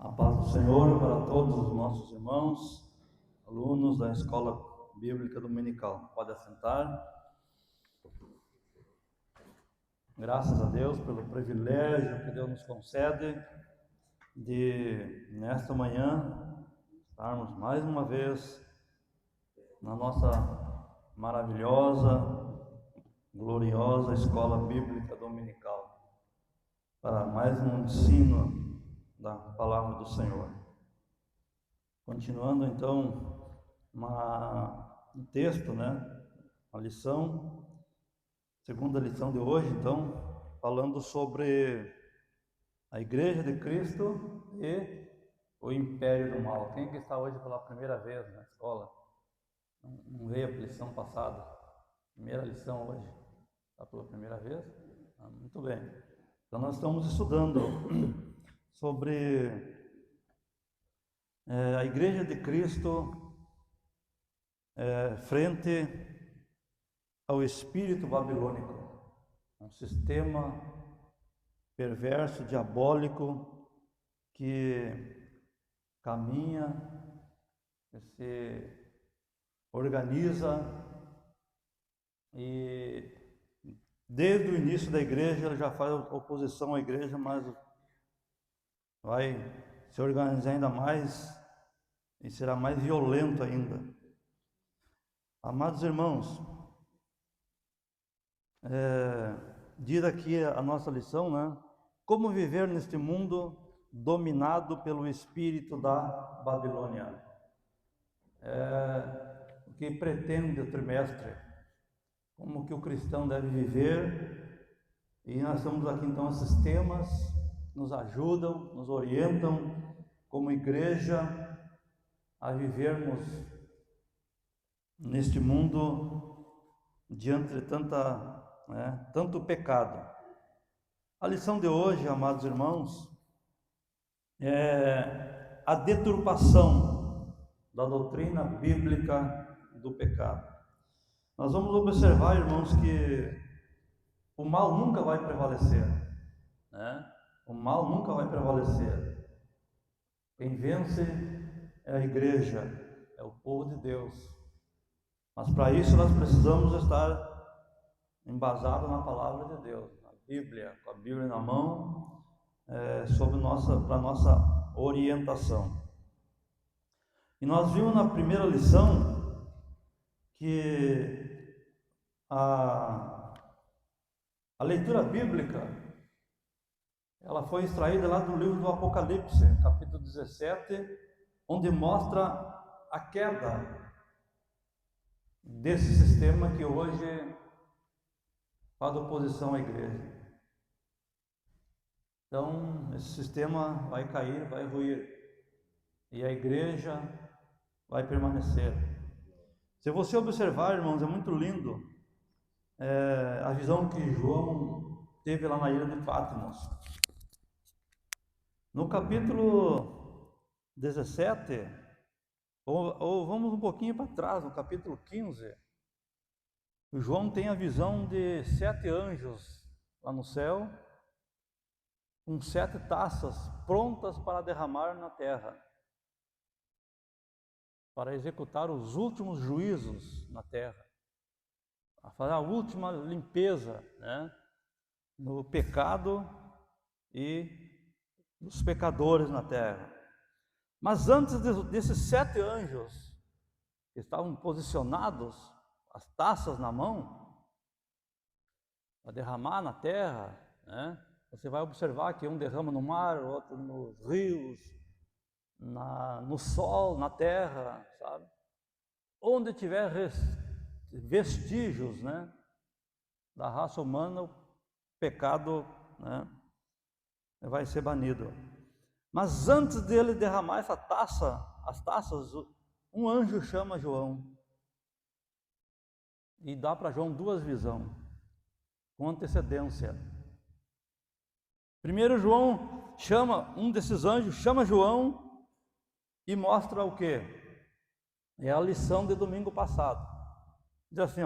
A paz do Senhor para todos os nossos irmãos, alunos da Escola Bíblica Dominical. Pode assentar. Graças a Deus pelo privilégio que Deus nos concede de, nesta manhã, estarmos mais uma vez na nossa maravilhosa, gloriosa Escola Bíblica Dominical, para mais um ensino da Palavra do Senhor. Continuando então um texto, a lição, segunda lição de hoje, então, falando sobre a Igreja de Cristo e o Império do Mal. Quem que está hoje pela primeira vez na escola? Não veio a lição passada? Primeira lição hoje, está pela primeira vez? Muito bem. Então nós estamos estudando sobre a Igreja de Cristo frente ao espírito babilônico, um sistema perverso, diabólico, que caminha, que se organiza e desde o início da igreja ele já faz oposição à igreja, mas vai se organizar ainda mais e será mais violento ainda. Amados irmãos, diz aqui a nossa lição, como viver neste mundo dominado pelo espírito da Babilônia. O que pretende o trimestre, como que o cristão deve viver, e nós temos aqui então esses temas que nos ajudam, nos orientam como igreja a vivermos neste mundo diante de tanto pecado. A lição de hoje, amados irmãos, é a deturpação da doutrina bíblica do pecado. Nós vamos observar, irmãos, que o mal nunca vai prevalecer, O mal nunca vai prevalecer. Quem vence é a igreja, é o povo de Deus. Mas para isso nós precisamos estar embasados na palavra de Deus, na Bíblia, com a Bíblia na mão, para nossa orientação. E nós vimos na primeira lição que a leitura bíblica ela foi extraída lá do livro do Apocalipse, capítulo 17, onde mostra a queda desse sistema que hoje faz oposição à igreja. Então, esse sistema vai cair, vai ruir, e a igreja vai permanecer. Se você observar, irmãos, é muito lindo a visão que João teve lá na ilha de Patmos. No capítulo 17, ou vamos um pouquinho para trás, no capítulo 15, o João tem a visão de 7 anjos lá no céu, com 7 taças prontas para derramar na terra, para executar os últimos juízos na terra, a fazer a última limpeza, no pecado e dos pecadores na terra. Mas antes desses 7 anjos que estavam posicionados, as taças na mão, para derramar na terra, Você vai observar que um derrama no mar, o outro nos rios, no sol, na terra, sabe? Onde tiver vestígios, da raça humana, o pecado, vai ser banido. Mas antes dele derramar essa taça, as taças, um anjo chama João e dá para João 2 visões, com antecedência. Primeiro João um desses anjos chama João e mostra o quê? É a lição de domingo passado. Diz assim,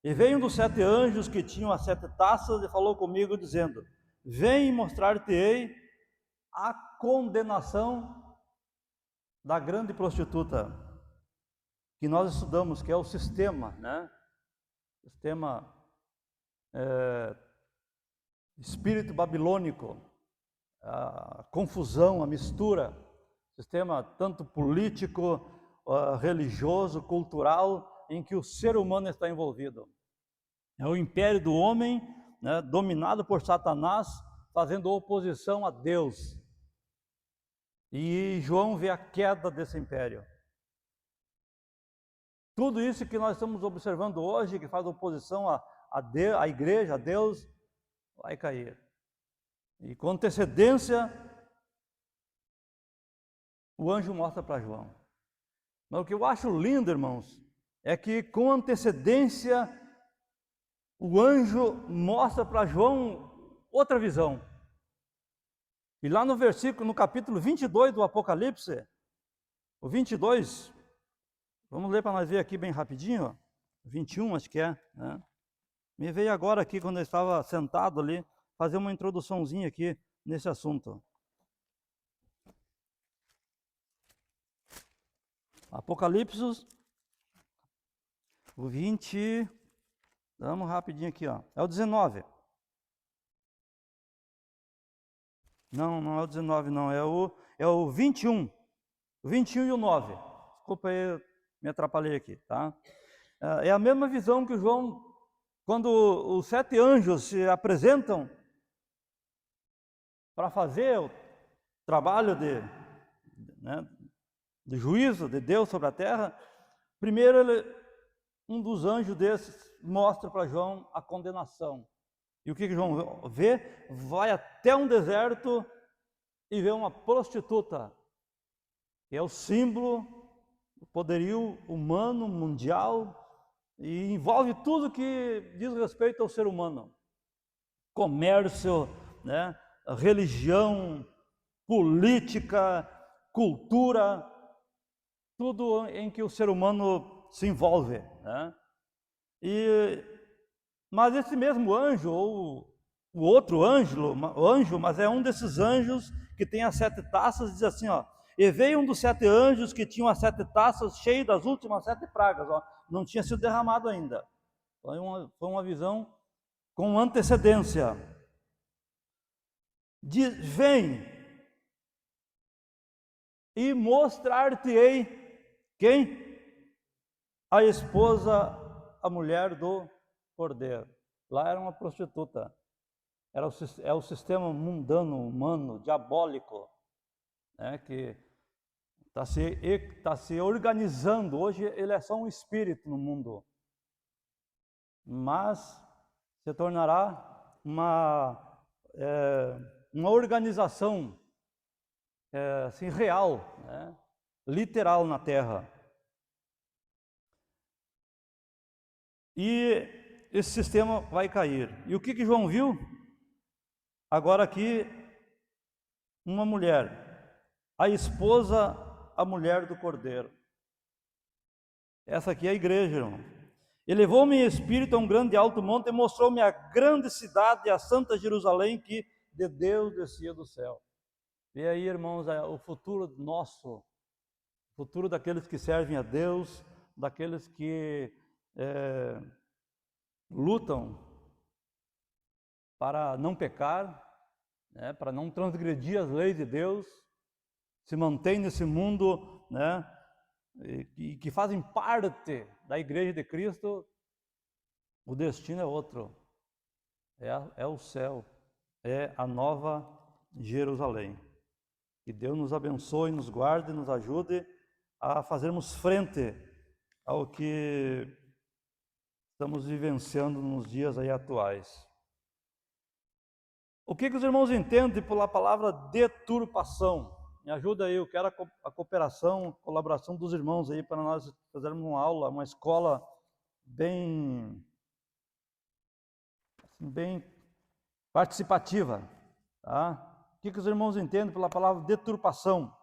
e veio um dos 7 anjos que tinham as 7 taças e falou comigo dizendo, vem mostrar-te-ei a condenação da grande prostituta que nós estudamos, que é o sistema, né? Sistema espírito babilônico, a confusão, a mistura, sistema tanto político, religioso, cultural, em que o ser humano está envolvido. É o império do homem, né, dominado por Satanás, fazendo oposição a Deus. E João vê a queda desse império. Tudo isso que nós estamos observando hoje, que faz oposição à igreja, a Deus, vai cair. E com antecedência, o anjo mostra para João. Mas o que eu acho lindo, irmãos, é que com antecedência, o anjo mostra para João outra visão. E lá no capítulo 22 do Apocalipse, o 22, vamos ler para nós ver aqui bem rapidinho, ó. 21 acho que é, né? Me veio agora aqui, quando eu estava sentado ali, fazer uma introduçãozinha aqui nesse assunto. Apocalipse, o 20, vamos rapidinho aqui, ó. É o 19. Não é o 19 não, é o 21. O 21 e o 9. Desculpa aí, me atrapalhei aqui, tá? É a mesma visão que o João, quando os 7 anjos se apresentam para fazer o trabalho de juízo de Deus sobre a terra. Primeiro, um dos anjos desses mostra para João a condenação. E o que João vê? Vai até um deserto e vê uma prostituta, que é o símbolo do poderio humano, mundial, e envolve tudo que diz respeito ao ser humano. Comércio, né? Religião, política, cultura, tudo em que o ser humano se envolve, né? Mas esse mesmo anjo, ou o outro anjo, mas é um desses anjos que tem as 7 taças, diz assim, ó: e veio um dos 7 anjos que tinham as 7 taças cheias das últimas 7 pragas, ó, não tinha sido derramado ainda. Foi uma visão com antecedência. Diz: vem e mostrar-te-ei quem? A esposa, a mulher do Cordeiro. Lá era uma prostituta. É o sistema mundano, humano, diabólico, né, que está se organizando. Hoje ele é só um espírito no mundo, mas se tornará uma organização assim, real, né, literal na Terra. E esse sistema vai cair. E o que João viu? Agora aqui, uma mulher, a esposa, a mulher do Cordeiro. Essa aqui é a igreja, irmão. Elevou-me em espírito a um grande alto monte e mostrou-me a grande cidade, a santa Jerusalém, que de Deus descia do céu. E aí, irmãos, o futuro nosso, o futuro daqueles que servem a Deus, daqueles que lutam para não pecar, né, para não transgredir as leis de Deus, se mantém nesse mundo, né, e que fazem parte da Igreja de Cristo. O destino é outro, é o céu, é a nova Jerusalém. Que Deus nos abençoe, nos guarde, nos ajude a fazermos frente ao que estamos vivenciando nos dias aí atuais. O que os irmãos entendem pela palavra deturpação? Me ajuda aí, eu quero a cooperação, a colaboração dos irmãos aí para nós fazermos uma aula, uma escola bem participativa, tá? O que os irmãos entendem pela palavra deturpação?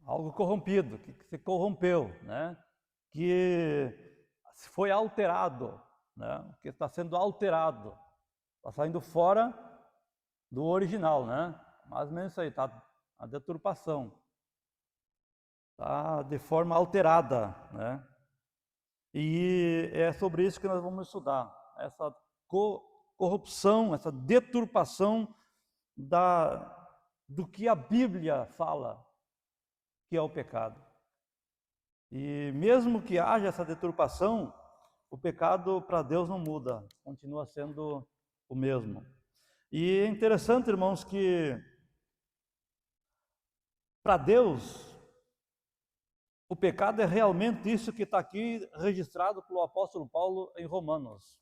Algo corrompido, que se corrompeu, né? Que foi alterado, né? Porque está sendo alterado, está saindo fora do original, né? Mais ou menos isso aí, está a deturpação, está de forma alterada, né? E é sobre isso que nós vamos estudar, essa corrupção, essa deturpação do que a Bíblia fala que é o pecado. E mesmo que haja essa deturpação, o pecado para Deus não muda, continua sendo o mesmo. E é interessante, irmãos, que para Deus o pecado é realmente isso que está aqui registrado pelo apóstolo Paulo em Romanos.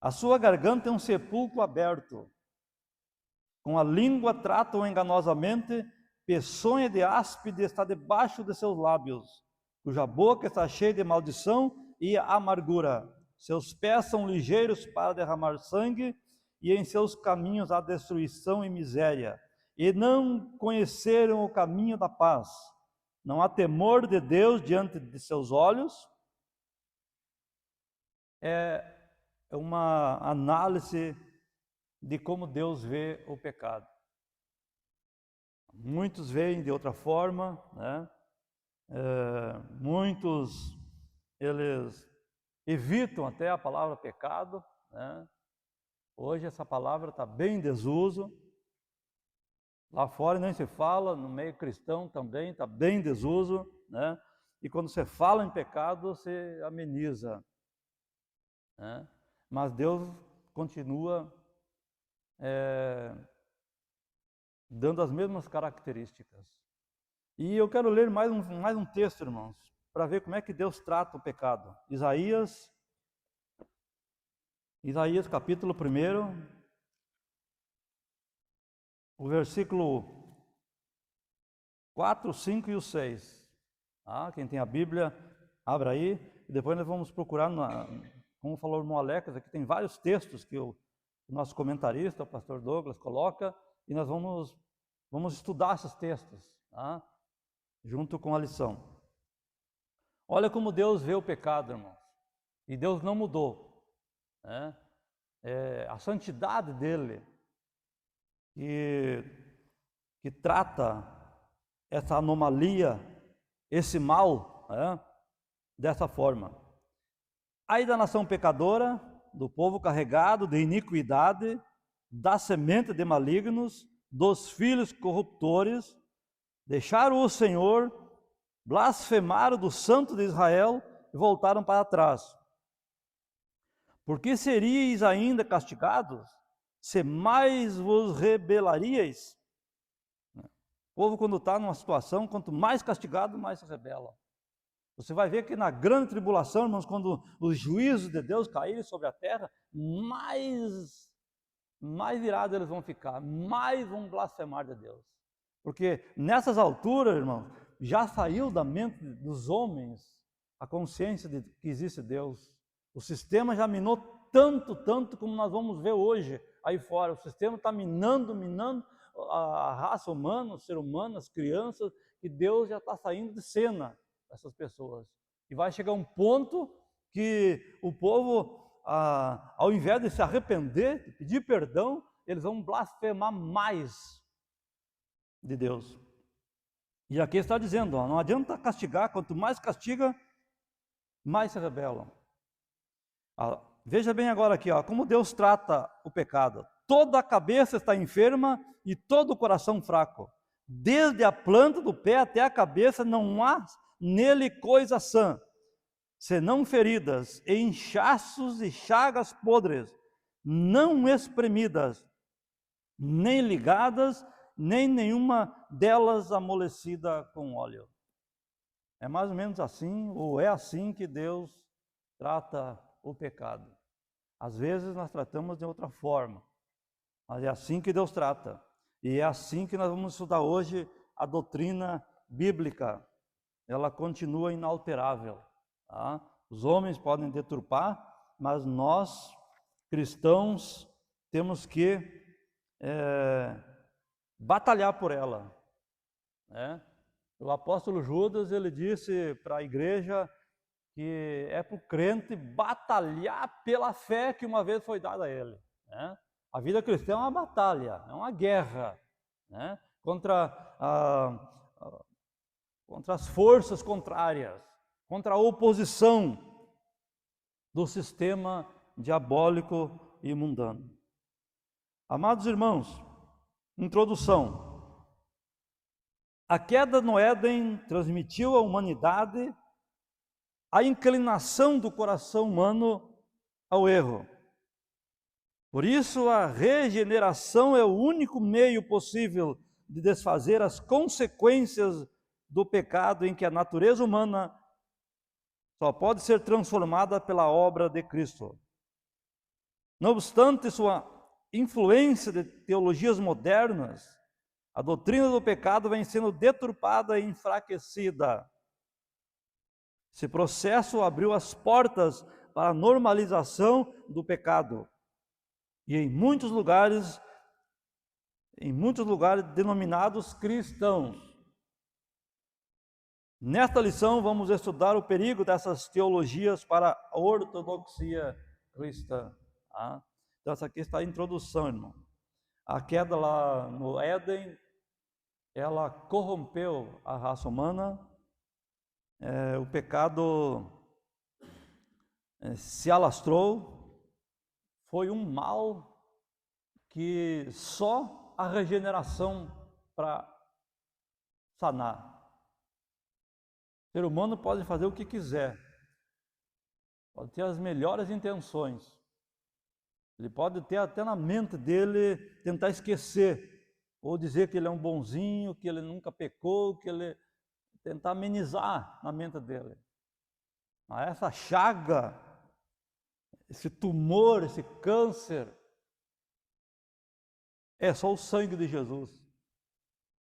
A sua garganta é um sepulcro aberto, com a língua trata-o enganosamente, peçonha de áspide está debaixo de seus lábios, cuja boca está cheia de maldição e amargura. Seus pés são ligeiros para derramar sangue, e em seus caminhos há destruição e miséria. E não conheceram o caminho da paz. Não há temor de Deus diante de seus olhos. É uma análise de como Deus vê o pecado. Muitos veem de outra forma, né? Muitos, eles evitam até a palavra pecado, né? Hoje essa palavra está bem em desuso. Lá fora nem se fala, no meio cristão também está bem em desuso, né? E quando você fala em pecado, você ameniza, né? Mas Deus continua dando as mesmas características. E eu quero ler mais um texto, irmãos, para ver como é que Deus trata o pecado. Isaías capítulo 1, o versículo 4, 5 e o 6. Quem tem a Bíblia, abra aí. E depois nós vamos procurar, como falou o irmão Alecas, aqui tem vários textos que o nosso comentarista, o pastor Douglas, coloca, e nós vamos estudar esses textos, junto com a lição. Olha como Deus vê o pecado, irmãos. E Deus não mudou, né? A santidade dele, que trata essa anomalia, esse mal, dessa forma. Ai da nação pecadora, do povo carregado de iniquidade, da semente de malignos, dos filhos corruptores, deixaram o Senhor, blasfemaram do Santo de Israel e voltaram para trás. Por que seríeis ainda castigados, se mais vos rebelaríeis? O povo, quando está numa situação, quanto mais castigado, mais se rebela. Você vai ver que na grande tribulação, irmãos, quando os juízos de Deus caírem sobre a terra, mais virados eles vão ficar, mais vão blasfemar de Deus. Porque nessas alturas, irmãos, já saiu da mente dos homens a consciência de que existe Deus. O sistema já minou tanto como nós vamos ver hoje aí fora. O sistema está minando a raça humana, o ser humano, as crianças, e Deus já está saindo de cena dessas pessoas. E vai chegar um ponto que o povo, ao invés de se arrepender, de pedir perdão, eles vão blasfemar mais de Deus. E aqui está dizendo, não adianta castigar, quanto mais castiga, mais se rebelam. Veja bem agora aqui, como Deus trata o pecado. Toda a cabeça está enferma e todo o coração fraco. Desde a planta do pé até a cabeça não há nele coisa sã, senão feridas, e inchaços e chagas podres, não espremidas, nem ligadas, nem nenhuma delas amolecida com óleo. É mais ou menos assim, ou é assim que Deus trata o pecado. Às vezes nós tratamos de outra forma, mas é assim que Deus trata. E é assim que nós vamos estudar hoje a doutrina bíblica. Ela continua inalterável. Os homens podem deturpar, mas nós, cristãos, temos que batalhar por ela. O apóstolo Judas, ele disse para a igreja que é para o crente batalhar pela fé que uma vez foi dada a ele, né? A vida cristã é uma batalha, é uma guerra, né? Contra as forças contrárias, contra a oposição do sistema diabólico e mundano. Amados irmãos, introdução. A queda no Éden transmitiu à humanidade a inclinação do coração humano ao erro. Por isso, a regeneração é o único meio possível de desfazer as consequências do pecado, em que a natureza humana só pode ser transformada pela obra de Cristo. Não obstante sua influência de teologias modernas, a doutrina do pecado vem sendo deturpada e enfraquecida. Esse processo abriu as portas para a normalização do pecado. E em muitos lugares denominados cristãos. Nesta lição vamos estudar o perigo dessas teologias para a ortodoxia cristã. Tá? Então essa aqui está a introdução, irmão. A queda lá no Éden, ela corrompeu a raça humana, o pecado se alastrou, foi um mal que só a regeneração para sanar. O ser humano pode fazer o que quiser, pode ter as melhores intenções, ele pode ter até na mente dele tentar esquecer, ou dizer que ele é um bonzinho, que ele nunca pecou, que ele tentar amenizar na mente dele. Mas essa chaga, esse tumor, esse câncer, é só o sangue de Jesus.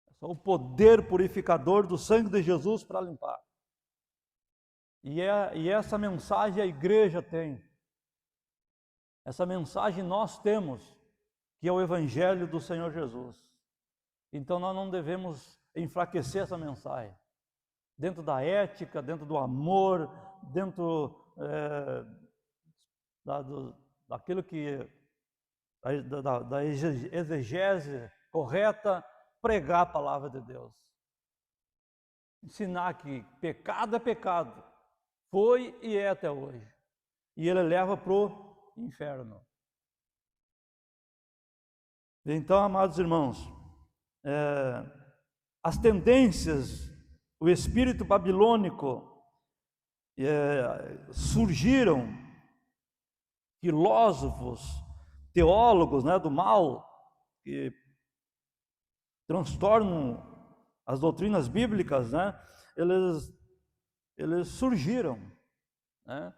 É só o poder purificador do sangue de Jesus para limpar. E essa mensagem a igreja tem. Essa mensagem nós temos, que é o Evangelho do Senhor Jesus. Então nós não devemos enfraquecer essa mensagem. Dentro da ética, dentro do amor, dentro daquilo que da exegese correta, pregar a palavra de Deus. Ensinar que pecado é pecado, foi e é até hoje. E ele leva para o inferno. Então, amados irmãos, as tendências, o espírito babilônico, surgiram filósofos, teólogos, né, do mal, que transtornam as doutrinas bíblicas, né, eles surgiram, né?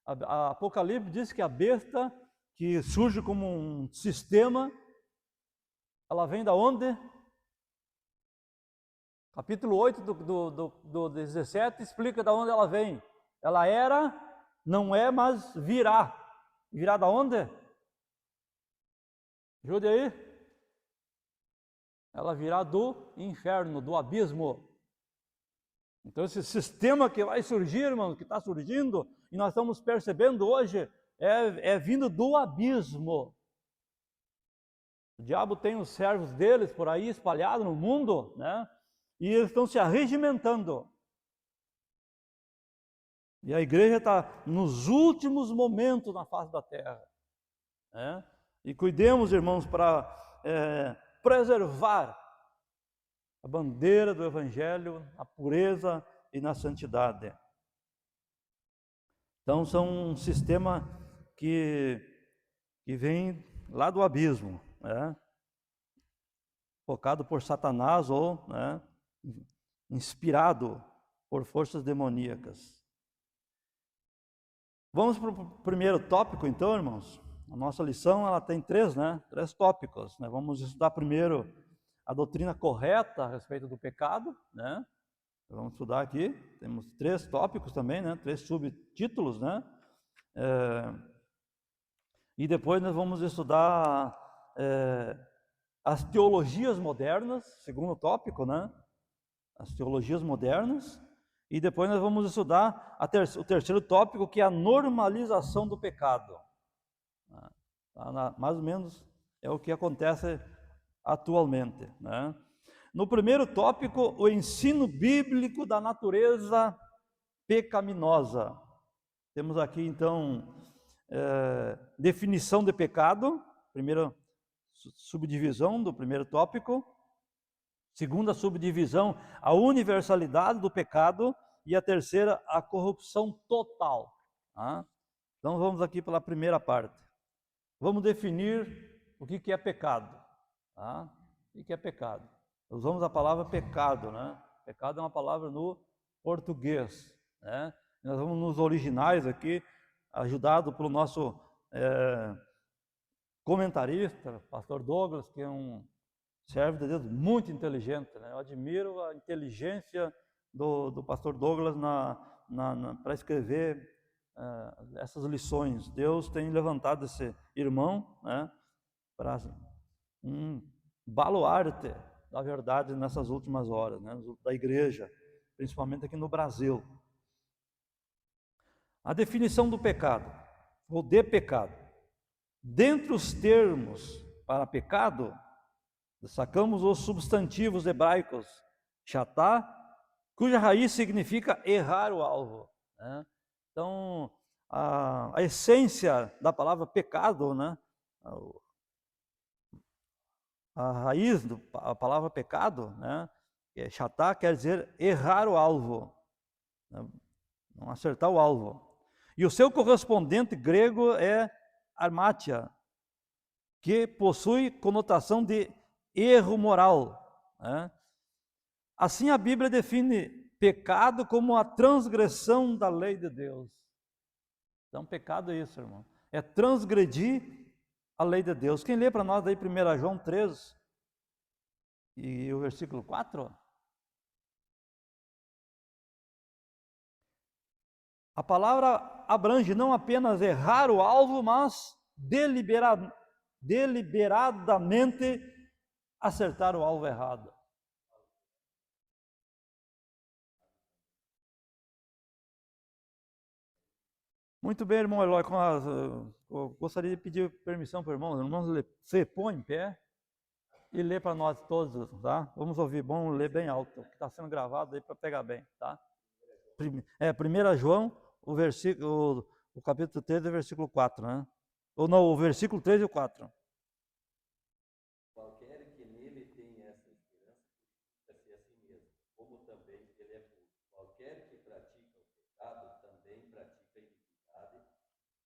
A Apocalipse diz que a besta, que surge como um sistema, ela vem da onde? Capítulo 8 do 17 explica da onde ela vem. Ela era, não é, mas virá. Virá da onde? Ajude aí. Ela virá do inferno, do abismo. Então esse sistema que vai surgir, irmão, que está surgindo, e nós estamos percebendo hoje, é vindo do abismo. O diabo tem os servos deles por aí espalhados no mundo, né? E eles estão se arregimentando. E a igreja está nos últimos momentos na face da terra, né? E cuidemos, irmãos, para preservar a bandeira do Evangelho, a pureza e na santidade. Então, são um sistema que vem lá do abismo, né? Focado por Satanás ou, né, inspirado por forças demoníacas. Vamos para o primeiro tópico, então, irmãos. A nossa lição ela tem três tópicos, né? Vamos estudar primeiro a doutrina correta a respeito do pecado, né? Vamos estudar aqui, temos 3 tópicos também, né? 3 subtítulos, né? E depois nós vamos estudar as teologias modernas, segundo tópico, né? As teologias modernas. E depois nós vamos estudar o terceiro tópico, que é a normalização do pecado. Mais ou menos é o que acontece atualmente, né? No primeiro tópico, o ensino bíblico da natureza pecaminosa. Temos aqui então definição de pecado, primeira subdivisão do primeiro tópico. Segunda subdivisão, a universalidade do pecado. E a terceira, a corrupção total. Tá? Então vamos aqui pela primeira parte. Vamos definir o que é pecado. Tá? O que é pecado? Usamos a palavra pecado, né? Pecado é uma palavra no português, né? Nós vamos nos originais aqui, ajudado pelo nosso comentarista, pastor Douglas, que é um servo de Deus muito inteligente, né? Eu admiro a inteligência do pastor Douglas para escrever essas lições. Deus tem levantado esse irmão, né, para um baluarte da verdade nessas últimas horas, né, da igreja, principalmente aqui no Brasil. A definição do pecado, ou de pecado. Dentre os termos para pecado, destacamos os substantivos hebraicos chatá, cuja raiz significa errar o alvo, né? Então, a essência da palavra pecado, né? A raiz da palavra pecado, né? Chatá quer dizer errar o alvo, né? Não acertar o alvo. E o seu correspondente grego é armátia, que possui conotação de erro moral, né? Assim a Bíblia define pecado como a transgressão da lei de Deus. Então pecado é isso, irmão. É transgredir a lei de Deus. Quem lê para nós aí 1 João 3 e o versículo 4? A palavra abrange não apenas errar o alvo, mas deliberadamente acertar o alvo errado. Muito bem, irmão Eloy, eu gostaria de pedir permissão para o irmão. Irmãos, você põe em pé e lê para nós todos, tá? Vamos ouvir, bom ler bem alto, que está sendo gravado aí para pegar bem, tá? 1 João, o capítulo 3, versículo 4, né? Ou não, o versículo 3 e o 4. Qualquer que nele tem essa esperança purifica-se a si mesmo, como também ele é puro. Qualquer que pratica o pecado também pratica a iniquidade,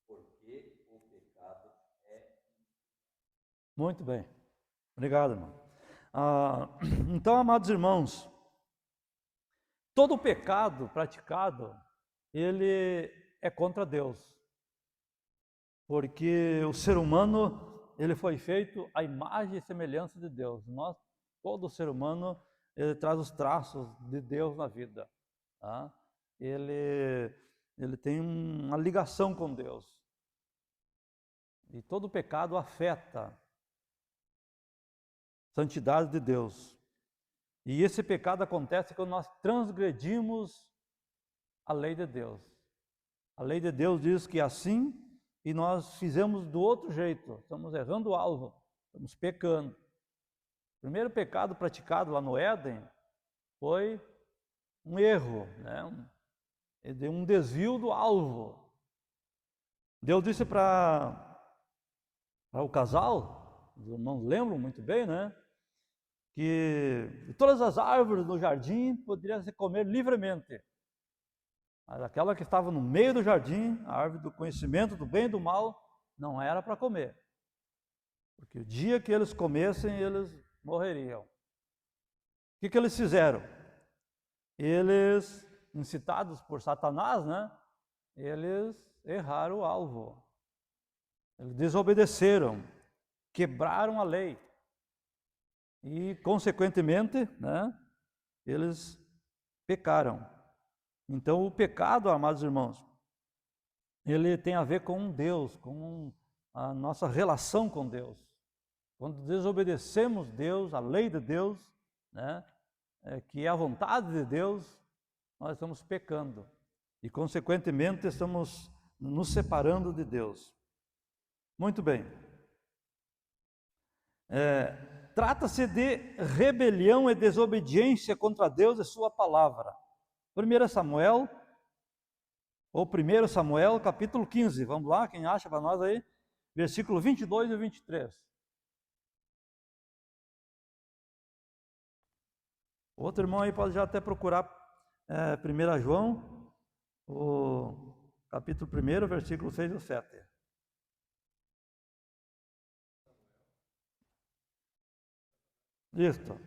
porque o pecado é. Muito bem. Obrigado, irmão. Então, amados irmãos, todo pecado praticado, ele é contra Deus. Porque o ser humano, ele foi feito à imagem e semelhança de Deus. Todo ser humano, ele traz os traços de Deus na vida. Tá? Ele tem uma ligação com Deus. E todo pecado afeta a santidade de Deus. E esse pecado acontece quando nós transgredimos a lei de Deus. A lei de Deus diz que é assim, e nós fizemos do outro jeito. Estamos errando o alvo, estamos pecando. O primeiro pecado praticado lá no Éden foi um erro, né? Um desvio do alvo. Deus disse para o casal, os irmãos lembram muito bem, né? Que de todas as árvores do jardim poderiam se comer livremente. Mas aquela que estava no meio do jardim, a árvore do conhecimento do bem e do mal, não era para comer. Porque o dia que eles comessem, eles morreriam. O que eles fizeram? Eles, incitados por Satanás, né? Eles erraram o alvo. Eles desobedeceram, quebraram a lei. E, consequentemente, né, eles pecaram. Então, o pecado, amados irmãos, ele tem a ver com Deus, com a nossa relação com Deus. Quando desobedecemos Deus, a lei de Deus, né, que é a vontade de Deus, nós estamos pecando e, consequentemente, estamos nos separando de Deus. Muito bem. Trata-se de rebelião e desobediência contra Deus e sua palavra. 1 Samuel, ou 1 Samuel, capítulo 15. Vamos lá, quem acha para nós aí? Versículo 22 e 23. Outro irmão aí pode já até procurar 1 João, o capítulo 1, versículo 6 e 7. Isto.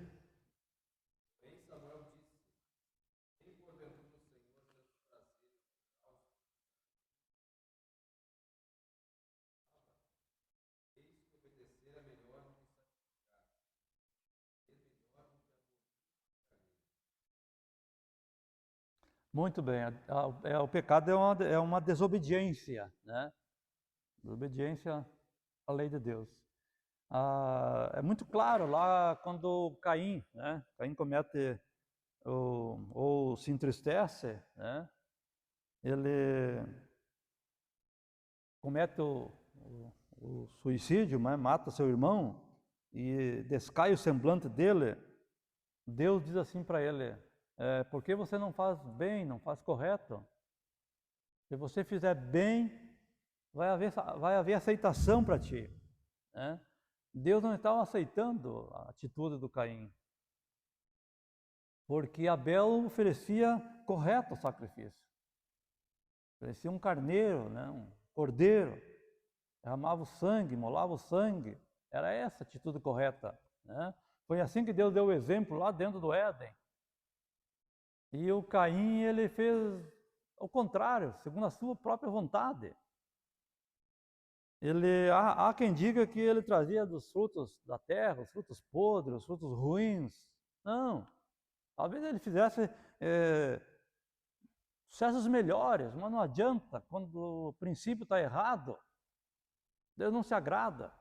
Muito bem. O pecado é uma desobediência, né? Desobediência à lei de Deus. É muito claro lá quando Caim, né? Caim comete ou se entristece, né? Ele comete o suicídio, né? Mata seu irmão e descai o semblante dele. Deus diz assim para ele: por que você não faz bem, não faz correto? Se você fizer bem, vai haver aceitação para ti, né? Deus não estava aceitando a atitude do Caim, porque Abel oferecia correto o sacrifício. Oferecia um carneiro, né? Um cordeiro, derramava o sangue, molava o sangue. Era essa a atitude correta, né? Foi assim que Deus deu o exemplo lá dentro do Éden. E o Caim, ele fez o contrário, segundo a sua própria vontade. Há quem diga que ele trazia dos frutos da terra, os frutos podres, os frutos ruins. Não, talvez ele fizesse sucessos melhores, mas não adianta, quando o princípio está errado, Deus não se agrada.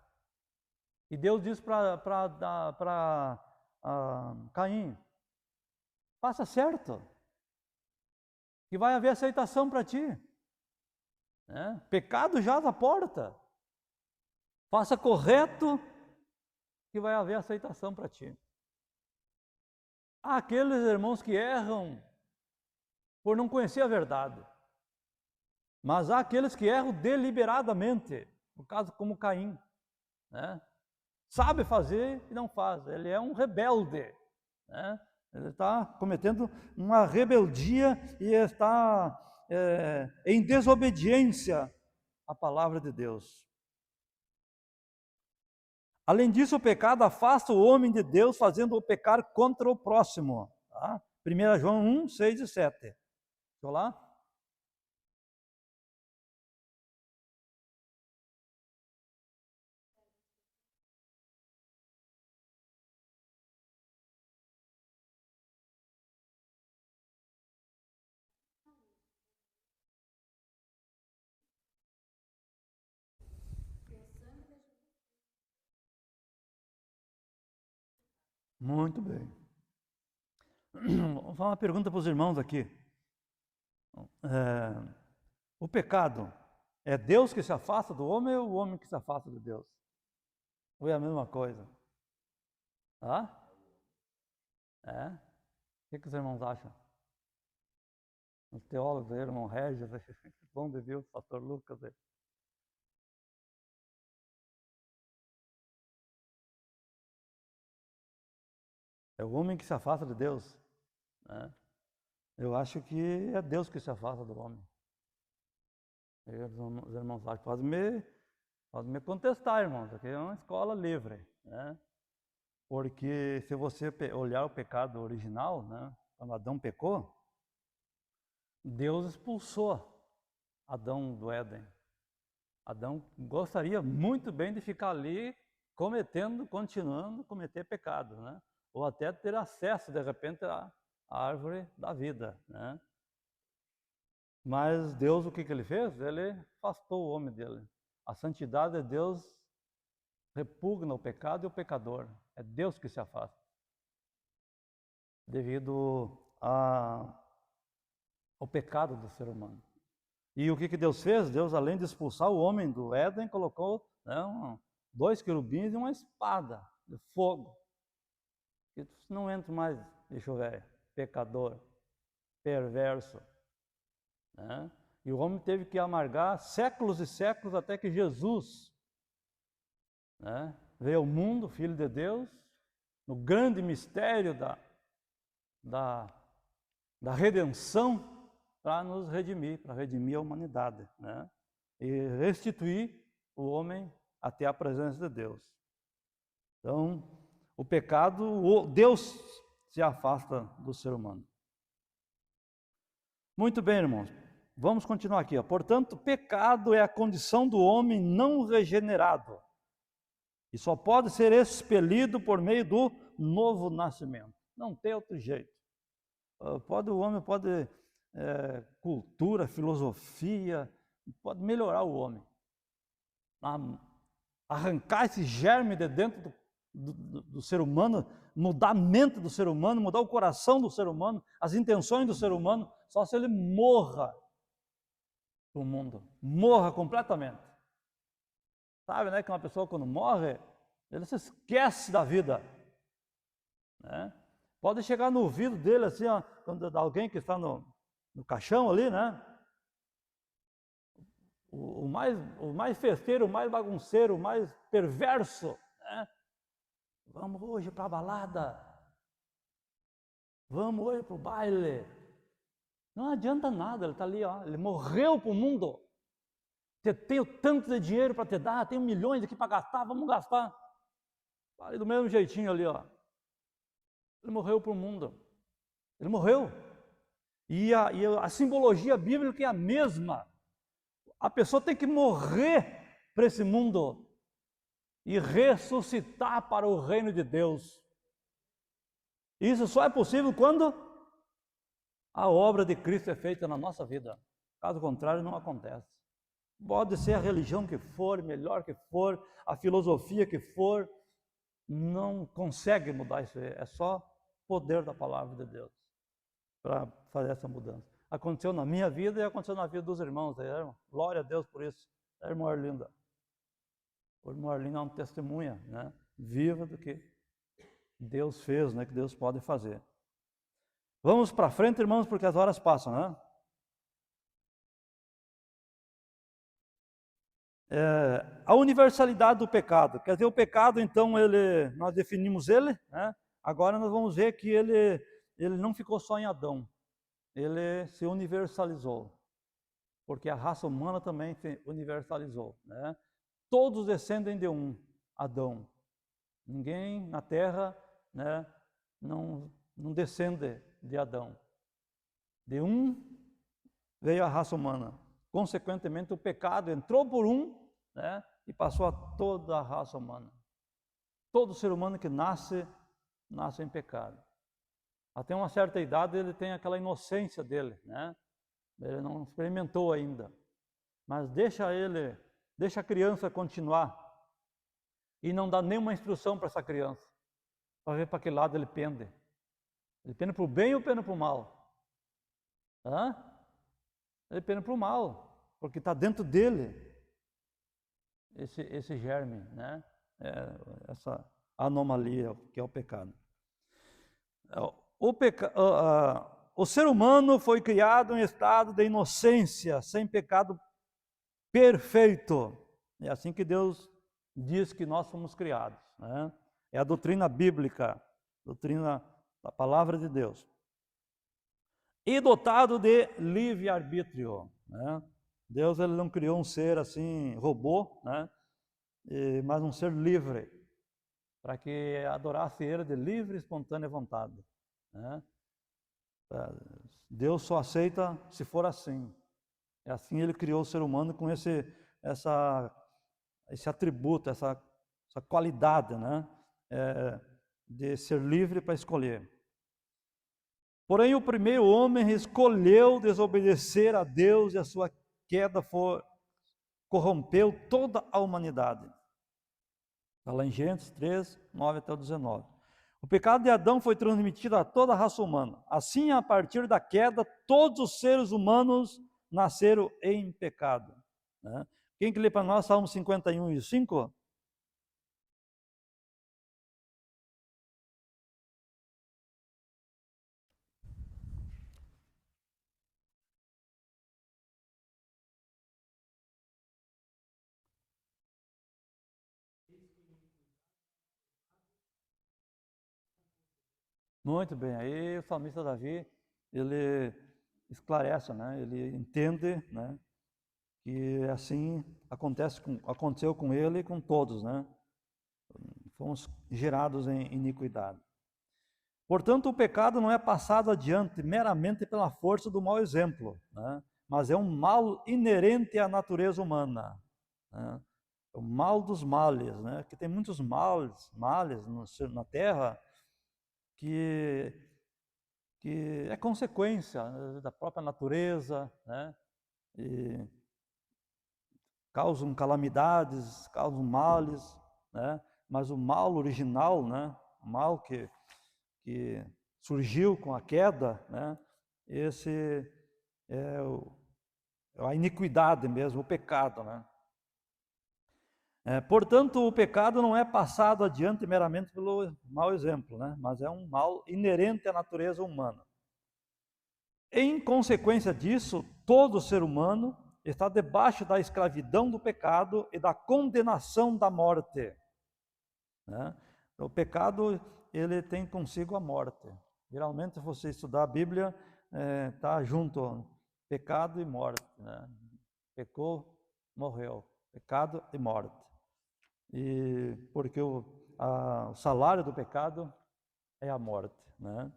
E Deus diz para Caim: faça certo, que vai haver aceitação para ti. Né? Pecado já à porta. Faça correto, que vai haver aceitação para ti. Há aqueles irmãos que erram por não conhecer a verdade. Mas há aqueles que erram deliberadamente, no caso como Caim, né? Sabe fazer e não faz, ele é um rebelde, né? Ele está cometendo uma rebeldia e está em desobediência à palavra de Deus. Além disso, o pecado afasta o homem de Deus, fazendo-o pecar contra o próximo. Tá? 1 João 1, 6 e 7. Estou lá? Muito bem. Vou fazer uma pergunta para os irmãos aqui. O pecado é Deus que se afasta do homem ou o homem que se afasta de Deus? Ou é a mesma coisa? Ah? É? O que os irmãos acham? Os teólogos aí, irmão Regis, bom de Deus, pastor Lucas. Aí. É o homem que se afasta de Deus, né? Eu acho que é Deus que se afasta do homem. Os irmãos acham, podem me contestar, irmãos, aqui é uma escola livre, né? Porque se você olhar o pecado original, né, quando Adão pecou, Deus expulsou Adão do Éden. Adão gostaria muito bem de ficar ali continuando a cometer pecado, né? Ou até ter acesso, de repente, à árvore da vida, né? Mas Deus, o que ele fez? Ele afastou o homem dele. A santidade de Deus repugna o pecado e o pecador. É Deus que se afasta. Devido o pecado do ser humano. E o que Deus fez? Deus, além de expulsar o homem do Éden, colocou, né, 2 querubins e uma espada de fogo. Que não entra mais, deixa eu ver, pecador, perverso. Né? E o homem teve que amargar séculos e séculos até que Jesus, né, veio ao mundo, Filho de Deus, no grande mistério da redenção, para nos redimir, para redimir a humanidade, né? E restituir o homem até a presença de Deus. Então, o pecado, Deus se afasta do ser humano. Muito bem, irmãos. Vamos continuar aqui. Portanto, pecado é a condição do homem não regenerado. E só pode ser expelido por meio do novo nascimento. Não tem outro jeito. O homem pode cultura, filosofia, pode melhorar o homem. Arrancar esse germe de dentro do ser humano, mudar a mente do ser humano, mudar o coração do ser humano, as intenções do ser humano, só se ele morra do mundo, morra completamente. Sabe, né, que uma pessoa quando morre, ele se esquece da vida, né? Pode chegar no ouvido dele assim, ó, quando alguém que está no caixão ali, né? O mais festeiro, o mais bagunceiro, o mais perverso, né? Vamos hoje para a balada, vamos hoje para o baile. Não adianta nada, ele está ali, ó, ele morreu para o mundo. Tenho tanto de dinheiro para te dar, tenho milhões aqui para gastar, vamos gastar. Fale do mesmo jeitinho ali, ó. Ele morreu para o mundo. Ele morreu. E a simbologia bíblica é a mesma. A pessoa tem que morrer para esse mundo e ressuscitar para o reino de Deus. Isso só é possível quando a obra de Cristo é feita na nossa vida. Caso contrário, não acontece. Pode ser a religião que for, melhor que for, a filosofia que for, não consegue mudar isso. É só poder da palavra de Deus para fazer essa mudança. Aconteceu na minha vida e aconteceu na vida dos irmãos. Glória a Deus por isso. A irmã Arlinda. A irmã Arlinda é uma testemunha, né, viva do que Deus fez, né, que Deus pode fazer. Vamos para frente, irmãos, porque as horas passam, né? A universalidade do pecado. Quer dizer, o pecado, então, nós definimos ele, né? Agora nós vamos ver que ele não ficou só em Adão. Ele se universalizou, porque a raça humana também se universalizou, né? Todos descendem de um, Adão. Ninguém na terra, né, não descende de Adão. De um veio a raça humana. Consequentemente, o pecado entrou por um, né, e passou a toda a raça humana. Todo ser humano que nasce em pecado. Até uma certa idade ele tem aquela inocência dele, né? Ele não experimentou ainda. Mas deixa a criança continuar e não dá nenhuma instrução para essa criança, para ver para que lado ele pende. Ele pende para o bem ou pende para o mal? Ele pende para o mal, porque está dentro dele esse germe, né? Essa anomalia que é o pecado. O ser humano foi criado em estado de inocência, sem pecado perfeito. É assim que Deus diz que nós fomos criados, né? É a doutrina bíblica, doutrina da palavra de Deus. E dotado de livre-arbítrio, né? Deus, ele não criou um ser assim, robô, né? Mas um ser livre, para que adorasse ele de livre e espontânea vontade, né? Deus só aceita se for assim. É assim ele criou o ser humano com esse atributo, essa qualidade, né? De ser livre para escolher. Porém, o primeiro homem escolheu desobedecer a Deus e a sua queda corrompeu toda a humanidade. Está lá em Gênesis 3, 9 até o 19. O pecado de Adão foi transmitido a toda a raça humana. Assim, a partir da queda, todos os seres humanos nasceram em pecado. Né? Quem que lê para nós Salmo 51:5? Muito bem. Aí o salmista Davi, ele esclarece, né? Ele entende, né? Que assim aconteceu com ele e com todos, né? Fomos gerados em iniquidade. Portanto, o pecado não é passado adiante meramente pela força do mau exemplo, né? Mas é um mal inerente à natureza humana, né? O mal dos males, né? Que tem muitos males na Terra que é consequência da própria natureza, né? E causam calamidades, causam males, né? Mas o mal original, né? O mal que surgiu com a queda, né? Esse é a iniquidade mesmo, o pecado, né? Portanto, o pecado não é passado adiante meramente pelo mau exemplo, né? Mas é um mal inerente à natureza humana. Em consequência disso, todo ser humano está debaixo da escravidão do pecado e da condenação da morte, né? O pecado, ele tem consigo a morte. Geralmente, se você estudar a Bíblia, está junto pecado e morte, né? Pecou, morreu. Pecado e morte. E porque o salário do pecado é a morte, né?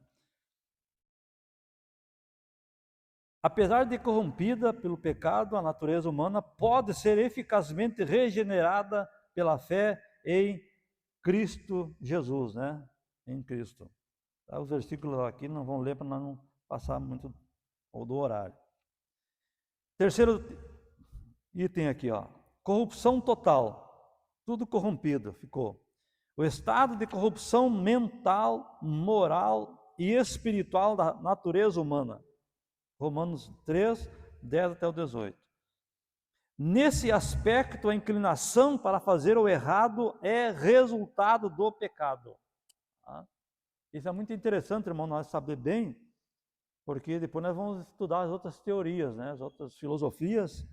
Apesar de corrompida pelo pecado, a natureza humana pode ser eficazmente regenerada pela fé em Cristo Jesus, né? Em Cristo. Os versículos aqui não vão ler para não passar muito do horário. Terceiro item aqui, ó. Corrupção total. Tudo corrompido ficou. O estado de corrupção mental, moral e espiritual da natureza humana. Romanos 3, 10 até o 18. Nesse aspecto, a inclinação para fazer o errado é resultado do pecado. Isso é muito interessante, irmão, nós saber bem, porque depois nós vamos estudar as outras teorias, né? As outras filosofias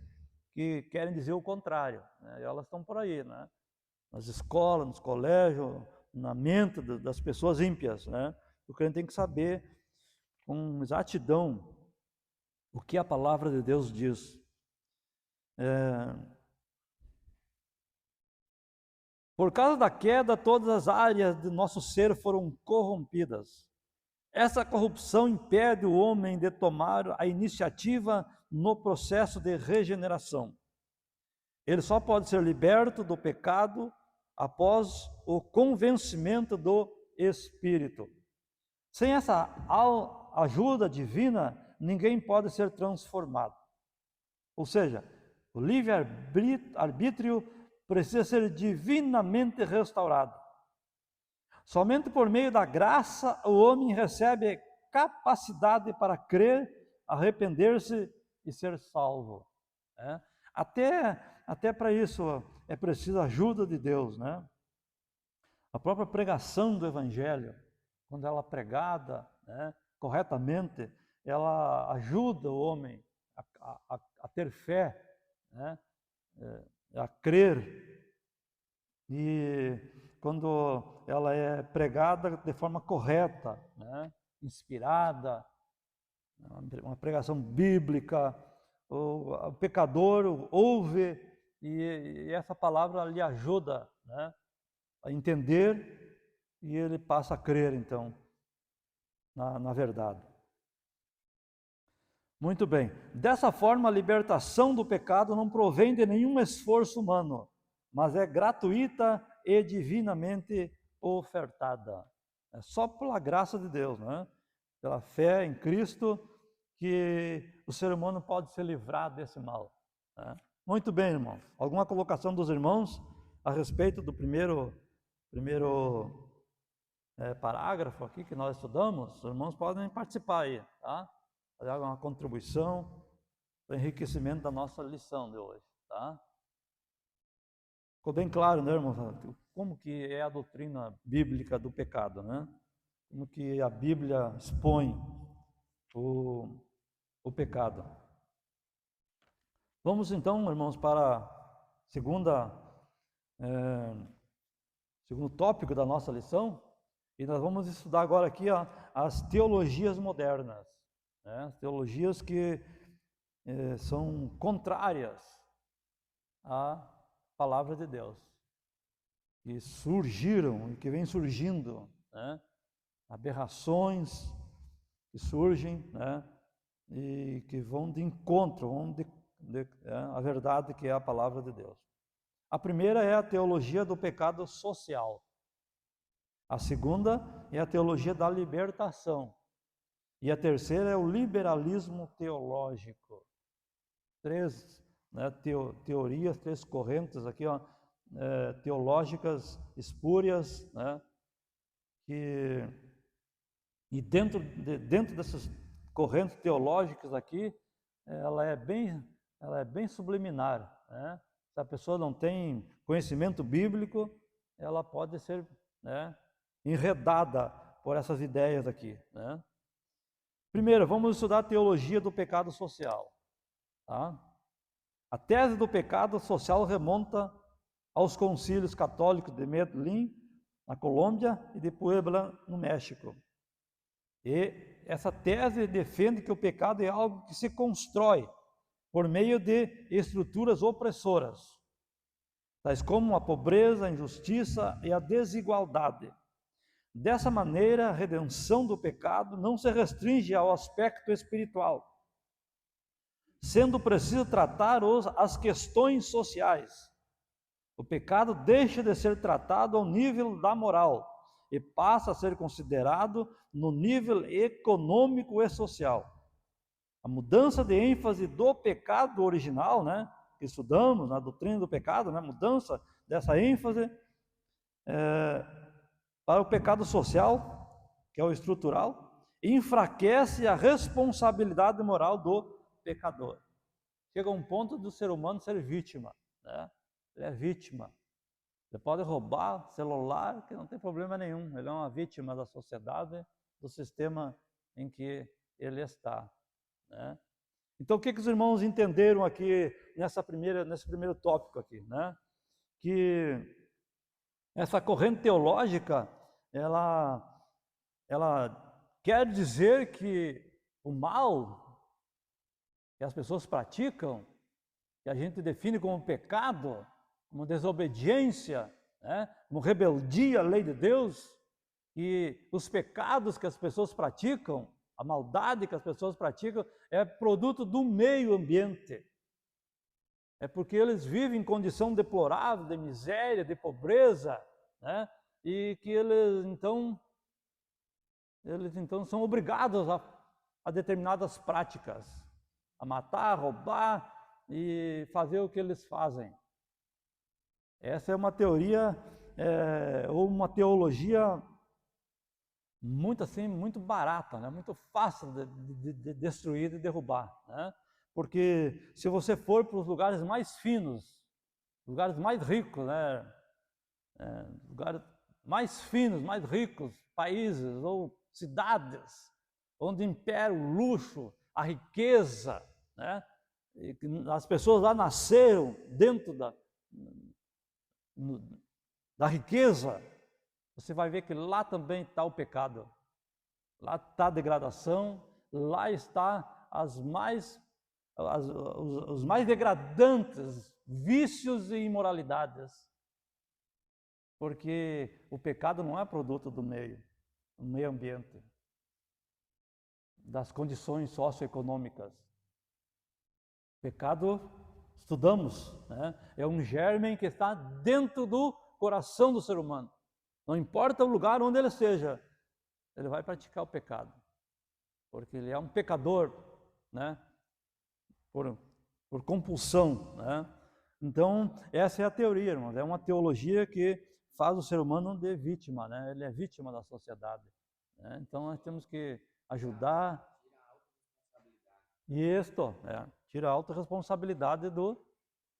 que querem dizer o contrário, né? E elas estão por aí, né? Nas escolas, nos colégios, na mente das pessoas ímpias, né? O crente tem que saber com exatidão o que a palavra de Deus diz. Por causa da queda, todas as áreas do nosso ser foram corrompidas. Essa corrupção impede o homem de tomar a iniciativa no processo de regeneração. Ele só pode ser liberto do pecado após o convencimento do Espírito. Sem essa ajuda divina, ninguém pode ser transformado. Ou seja, o livre-arbítrio precisa ser divinamente restaurado. Somente por meio da graça o homem recebe capacidade para crer, arrepender-se e ser salvo. Né? Até para isso é preciso a ajuda de Deus, né? A própria pregação do Evangelho, quando ela é pregada, né, corretamente, ela ajuda o homem a ter fé, né, a crer. E quando ela é pregada de forma correta, né, inspirada, uma pregação bíblica, o pecador ouve e essa palavra lhe ajuda, né, a entender e ele passa a crer, então, na verdade. Muito bem. Dessa forma, a libertação do pecado não provém de nenhum esforço humano, mas é gratuita e divinamente ofertada. É só pela graça de Deus, né? Pela fé em Cristo, que o ser humano pode ser livrado desse mal. Né? Muito bem, irmãos. Alguma colocação dos irmãos a respeito do primeiro parágrafo aqui que nós estudamos, os irmãos podem participar aí, tá? Fazer uma contribuição para o enriquecimento da nossa lição de hoje, tá? Ficou bem claro, né, irmãos? Como que é a doutrina bíblica do pecado, né? Como que a Bíblia expõe o pecado. Vamos então, irmãos, para segundo tópico da nossa lição, e nós vamos estudar agora aqui as teologias modernas, né? As teologias que são contrárias à palavra de Deus, que surgiram e que vêm surgindo, né? Aberrações que surgem, né? E que vão de encontro, à verdade que é a palavra de Deus. A primeira é a teologia do pecado social. A segunda é a teologia da libertação. E a terceira é o liberalismo teológico. Três, né, teorias, três correntes aqui, teológicas espúrias, né? E dentro dessas correntes teológicas aqui, ela é bem subliminar, né? Se a pessoa não tem conhecimento bíblico, ela pode ser, né, enredada por essas ideias aqui, né? Primeiro, vamos estudar a teologia do pecado social, tá? A tese do pecado social remonta aos concílios católicos de Medellín, na Colômbia, e de Puebla, no México. E essa tese defende que o pecado é algo que se constrói por meio de estruturas opressoras, tais como a pobreza, a injustiça e a desigualdade. Dessa maneira, a redenção do pecado não se restringe ao aspecto espiritual, sendo preciso tratar as questões sociais. O pecado deixa de ser tratado ao nível da moral e passa a ser considerado no nível econômico e social. A mudança de ênfase do pecado original, né, que estudamos na doutrina do pecado, né, mudança dessa ênfase para o pecado social, que é o estrutural, enfraquece a responsabilidade moral do pecador. Chega a um ponto do ser humano ser vítima, né? Ele é vítima. Você pode roubar celular, que não tem problema nenhum. Ele é uma vítima da sociedade, do sistema em que ele está, né? Então, o que os irmãos entenderam aqui nesse primeiro tópico aqui, né? Que essa corrente teológica, ela quer dizer que o mal que as pessoas praticam, que a gente define como pecado, como desobediência, né, como rebeldia à lei de Deus, e os pecados que as pessoas praticam, a maldade que as pessoas praticam, é produto do meio ambiente. É porque eles vivem em condição deplorável, de miséria, de pobreza, né, e que eles então são obrigados a determinadas práticas, a matar, roubar e fazer o que eles fazem. Essa é uma teoria, ou uma teologia muito barata, né? Muito fácil de destruir e derrubar, né? Porque se você for para os lugares mais finos, lugares mais ricos, né? Lugares mais finos, mais ricos, países ou cidades, onde impera o luxo, a riqueza, né? E as pessoas lá nasceram dentro da riqueza, você vai ver que lá também está o pecado, lá está a degradação, lá está os mais degradantes vícios e imoralidades, porque o pecado não é produto do meio ambiente, das condições socioeconômicas. Pecado, estudamos, né? É um germe que está dentro do coração do ser humano. Não importa o lugar onde ele esteja, ele vai praticar o pecado, porque ele é um pecador, né? Por compulsão, né? Então, essa é a teoria, irmãos. É uma teologia que faz o ser humano de vítima, né? Ele é vítima da sociedade, né? Então nós temos que ajudar. Isso, tira a autorresponsabilidade do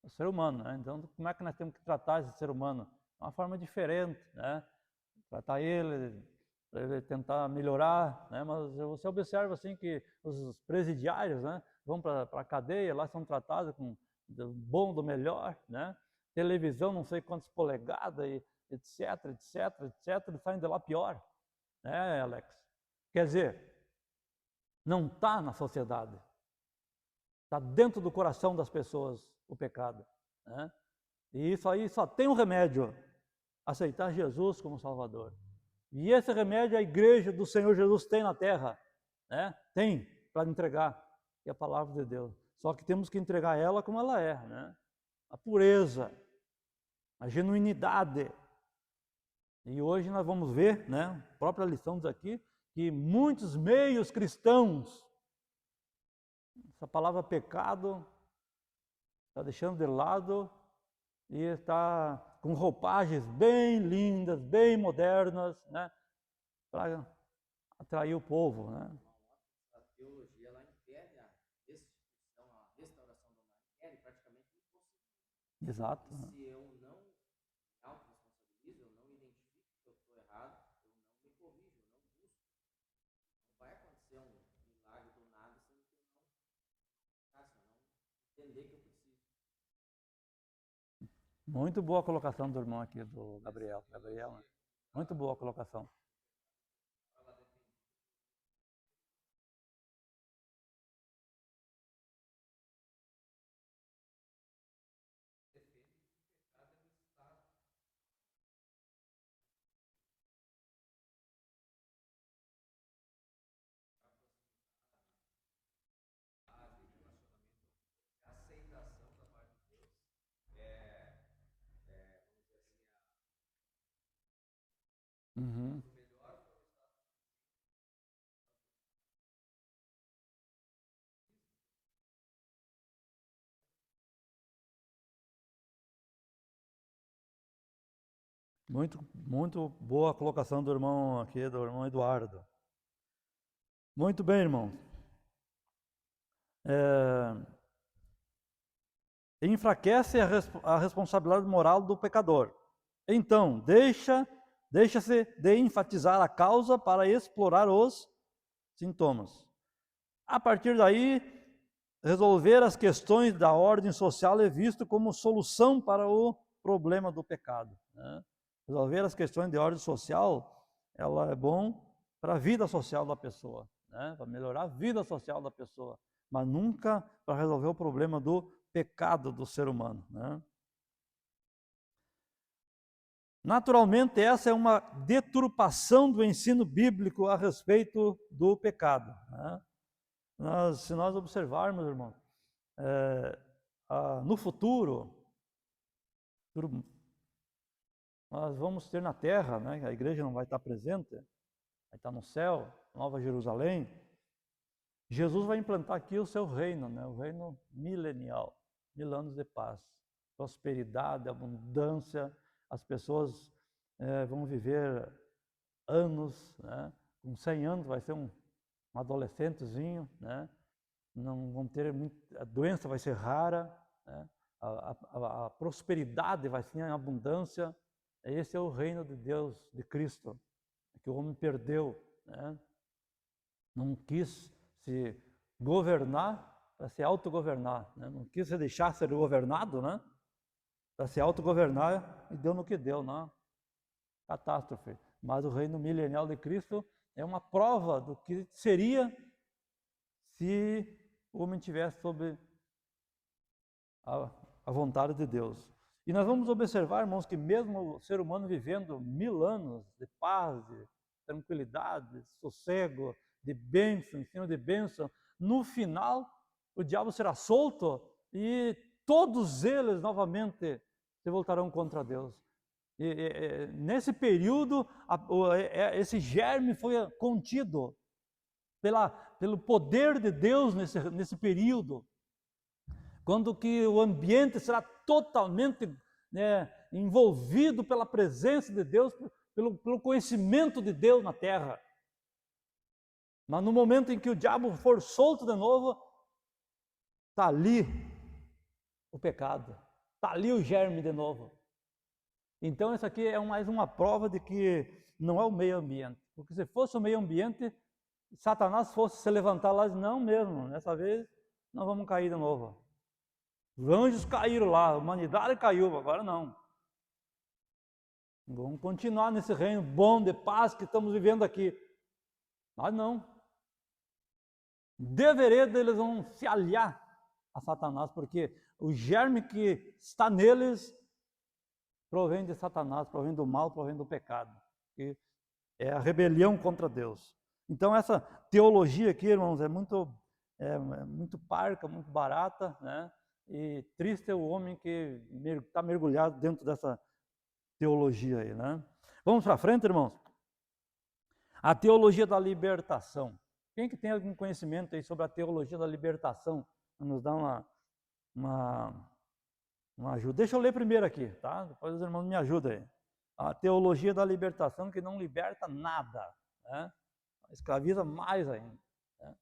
ser humano, né? Então como é que nós temos que tratar esse ser humano? De uma forma diferente, né? Tratar ele tentar melhorar, né? Mas você observa assim que os presidiários, né, vão para a cadeia, lá são tratados com do bom, do melhor, né? Televisão não sei quantas polegadas, e etc, etc, etc, e saem de lá pior, né, Alex? Quer dizer, não está na sociedade, está dentro do coração das pessoas o pecado, né? E isso aí só tem um remédio: aceitar Jesus como Salvador. E esse remédio a igreja do Senhor Jesus tem na terra, né? Tem para entregar, que é a palavra de Deus. Só que temos que entregar ela como ela é, né? A pureza, a genuinidade. E hoje nós vamos ver, né? A própria lição diz aqui que muitos meios cristãos, essa palavra pecado, está deixando de lado e está com roupagens bem lindas, bem modernas, né? Para atrair o povo, né? A teologia ela impede a restituição, a restauração do lar, impede praticamente impossível. Exato. E se eu não me autorresponsabilizo, eu não identifico que eu estou errado, eu não me corrijo, eu não busco. Não vai acontecer um milagre do nada se eu não entender que eu preciso. Muito boa a colocação do irmão aqui, do Gabriel. Gabriel, né? Muito boa a colocação. Uhum. Muito boa a colocação do irmão aqui, do irmão Eduardo. Muito bem, irmão. Enfraquece a responsabilidade moral do pecador. Então, deixa-se de enfatizar a causa para explorar os sintomas. A partir daí, resolver as questões da ordem social é visto como solução para o problema do pecado, né? Resolver as questões de ordem social, ela é bom para a vida social da pessoa, né? Para melhorar a vida social da pessoa, mas nunca para resolver o problema do pecado do ser humano, né? Naturalmente, essa é uma deturpação do ensino bíblico a respeito do pecado, né? Se nós observarmos, irmão, no futuro, nós vamos ter na terra, né? A igreja não vai estar presente, vai estar no céu, Nova Jerusalém. Jesus vai implantar aqui o seu reino, né? O reino milenial, 1000 anos de paz, prosperidade, abundância. As pessoas vão viver anos, né? Com 100 anos vai ser um adolescentezinho, né? Não vão ter a doença vai ser rara, né? A prosperidade vai ser em abundância. Esse é o reino de Deus, de Cristo, que o homem perdeu, né? Não quis se governar para se autogovernar, né? Não quis se deixar ser governado, né? Para se autogovernar, e deu no que deu, né? Catástrofe. Mas o reino milenial de Cristo é uma prova do que seria se o homem tivesse sob a vontade de Deus. E nós vamos observar, irmãos, que mesmo o ser humano vivendo 1000 anos de paz, de tranquilidade, de sossego, de bênção, em cima de bênção, no final o diabo será solto e todos eles novamente se voltarão contra Deus. Nesse período, esse germe foi contido pelo poder de Deus nesse período, quando que o ambiente será totalmente, né, envolvido pela presença de Deus, pelo conhecimento de Deus na terra. Mas no momento em que o diabo for solto de novo, está ali o pecado, está ali o germe de novo. Então isso aqui é mais uma prova de que não é o meio ambiente. Porque se fosse o meio ambiente, Satanás fosse se levantar lá e dizer, não mesmo, dessa vez nós vamos cair de novo. Os anjos caíram lá, a humanidade caiu, agora não. Vamos continuar nesse reino bom de paz que estamos vivendo aqui. Mas não. De vereda eles vão se aliar a Satanás, porque o germe que está neles provém de Satanás, provém do mal, provém do pecado. Que é a rebelião contra Deus. Então essa teologia aqui, irmãos, é muito parca, muito barata, né? E triste é o homem que está mergulhado dentro dessa teologia aí, né? Vamos para frente, irmãos? A teologia da libertação. Quem que tem algum conhecimento aí sobre a teologia da libertação? Nos dá uma ajuda. Deixa eu ler primeiro aqui, tá? Depois os irmãos me ajudam aí. A teologia da libertação que não liberta nada, né? Escraviza mais ainda. Né?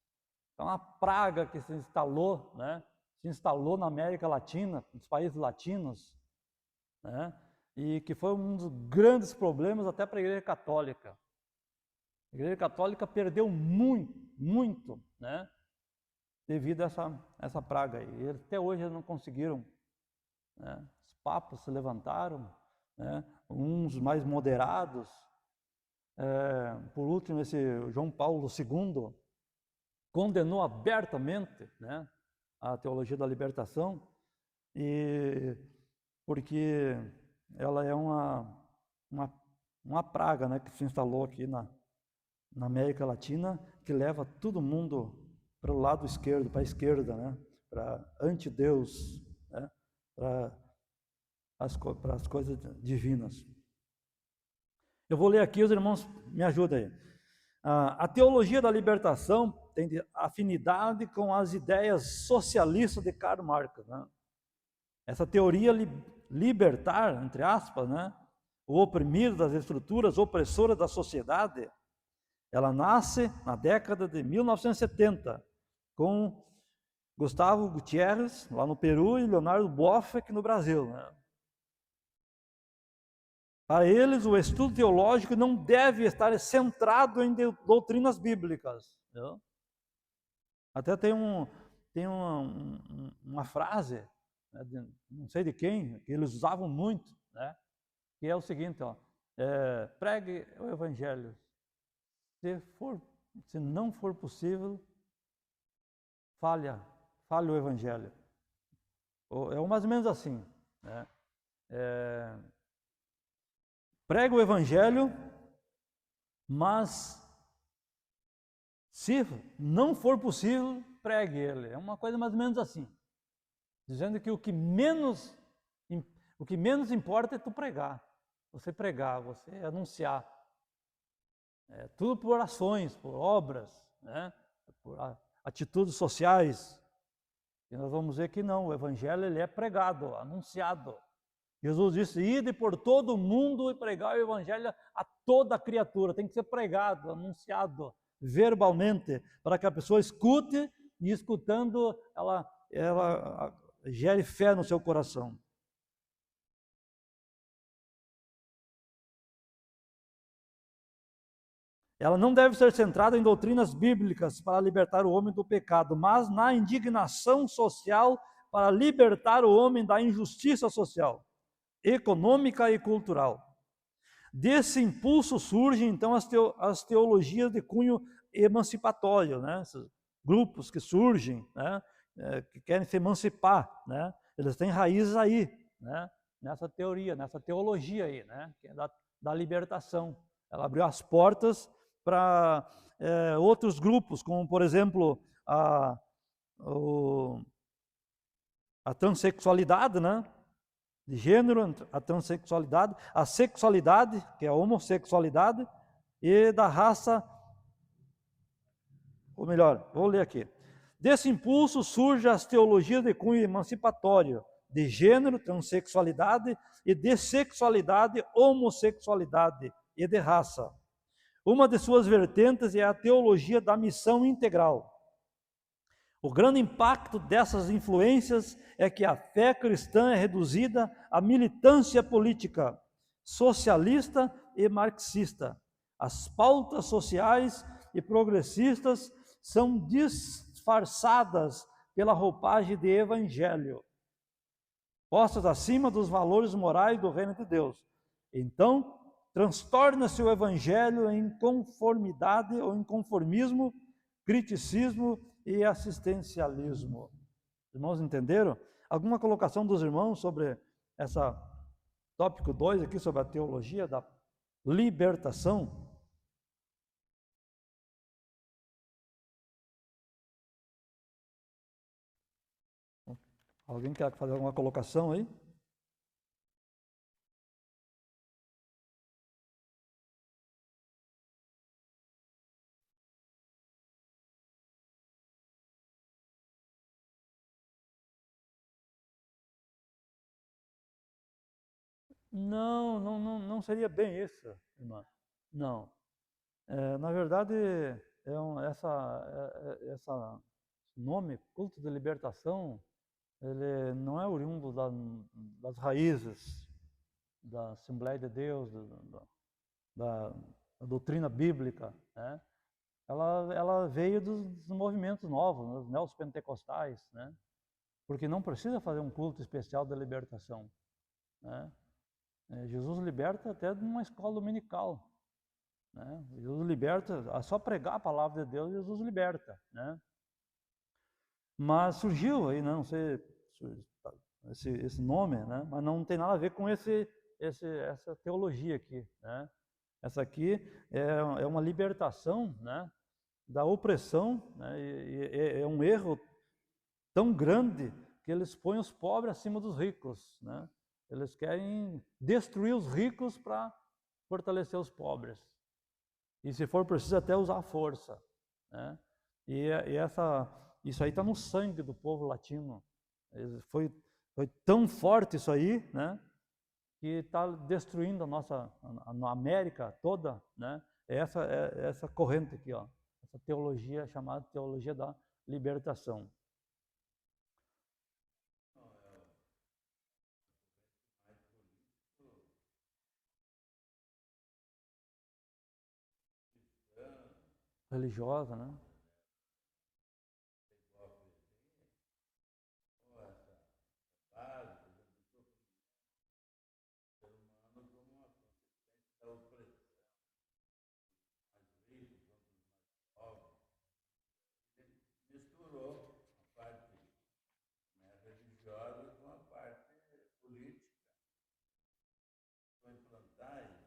É uma praga que se instalou, né? Se instalou na América Latina, nos países latinos, né? E que foi um dos grandes problemas até para a Igreja Católica. A Igreja Católica perdeu muito, né? Devido a essa praga aí. E até hoje eles não conseguiram, né? Os papas se levantaram, né? Uns mais moderados. Por último, esse João Paulo II condenou abertamente, né, a teologia da libertação, e porque ela é uma praga, né, que se instalou aqui na América Latina, que leva todo mundo para o lado esquerdo, para a esquerda, né, para anti-Deus, né, para as coisas divinas. Eu vou ler aqui, os irmãos me ajudam aí. A teologia da libertação tem afinidade com as ideias socialistas de Karl Marx, né? Essa teoria libertar, entre aspas, né, o oprimido das estruturas opressoras da sociedade, ela nasce na década de 1970, com Gustavo Gutierrez, lá no Peru, e Leonardo Boff, aqui no Brasil, né? Para eles, o estudo teológico não deve estar centrado em doutrinas bíblicas. Entendeu? Até tem uma frase, né, não sei de quem, que eles usavam muito, né, que é o seguinte, ó, pregue o evangelho. Se não for possível, fale o evangelho. É mais ou menos assim, né? Prega o evangelho, mas se não for possível, pregue ele. É uma coisa mais ou menos assim, dizendo que o que menos importa é tu pregar, você anunciar. Tudo por ações, por obras, né? Por atitudes sociais. E nós vamos ver que não, o evangelho ele é pregado, anunciado. Jesus disse, ide por todo o mundo e pregar o evangelho a toda criatura. Tem que ser pregado, anunciado, verbalmente, para que a pessoa escute e escutando ela gere fé no seu coração. Ela não deve ser centrada em doutrinas bíblicas para libertar o homem do pecado, mas na indignação social para libertar o homem da injustiça social, econômica e cultural. Desse impulso surgem então as teologias de cunho emancipatório, né? Esses grupos que surgem, né? Que querem se emancipar, né? Eles têm raízes aí, né? Nessa teoria, nessa teologia aí, né? Que é da libertação. Ela abriu as portas para outros grupos, como por exemplo a transexualidade, né? De gênero, a transexualidade, a sexualidade, que é a homossexualidade, e da raça, ou melhor, vou ler aqui. Desse impulso surgem as teologias de cunho emancipatório, de gênero, transexualidade, e de sexualidade, homossexualidade e de raça. Uma de suas vertentes é a teologia da missão integral. O grande impacto dessas influências é que a fé cristã é reduzida à militância política, socialista e marxista. As pautas sociais e progressistas são disfarçadas pela roupagem de evangelho, postas acima dos valores morais do reino de Deus. Então, transtorna-se o evangelho em conformidade ou em conformismo, criticismo e assistencialismo. Irmãos, entenderam? Alguma colocação dos irmãos sobre essa tópico 2 aqui, sobre a teologia da libertação? Alguém quer fazer alguma colocação aí? Não seria bem isso, irmã. Não. Na verdade, essa nome, culto de libertação, ele não é oriundo das raízes da Assembleia de Deus, da doutrina bíblica, né? Ela veio dos movimentos novos, dos neopentecostais, né? Porque não precisa fazer um culto especial da libertação, né? Jesus liberta até de uma escola dominical, né? Jesus liberta, só pregar a palavra de Deus, Jesus liberta, né? Mas surgiu aí, né? Não sei esse nome, né? Mas não tem nada a ver com essa teologia aqui, né? Essa aqui é uma libertação, né, da opressão, né? E é um erro tão grande que eles põem os pobres acima dos ricos, né? Eles querem destruir os ricos para fortalecer os pobres. E se for preciso até usar a força, né? Isso aí está no sangue do povo latino. Foi tão forte isso aí, né, que está destruindo a América toda, né? Essa corrente aqui, ó, essa teologia chamada teologia da libertação. Religiosa, né? Misturou a parte religiosa com a parte política. Foi implantar isso.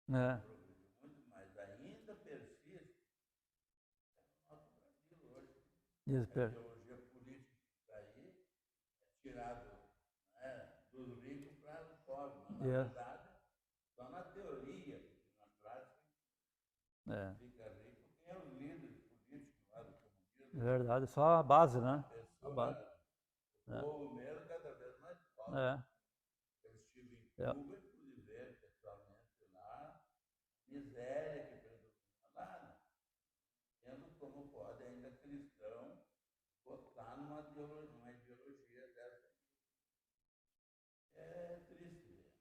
Progrediu muito, mas ainda persiste no nosso Brasil hoje. A teologia política que aí é tirado, né, dos ricos para os pobres, mas na verdade só na teoria, porque na prática fica rico quem é os líderes políticos lá do comunismo. É verdade, só a base, né? A base. O povo mesmo cada vez mais pobre. Eu estive em Cuba e pude ver pessoalmente lá miséria que predomina lá, né? Vendo como pode ainda cristão votar numa ideologia dessa. É triste ver.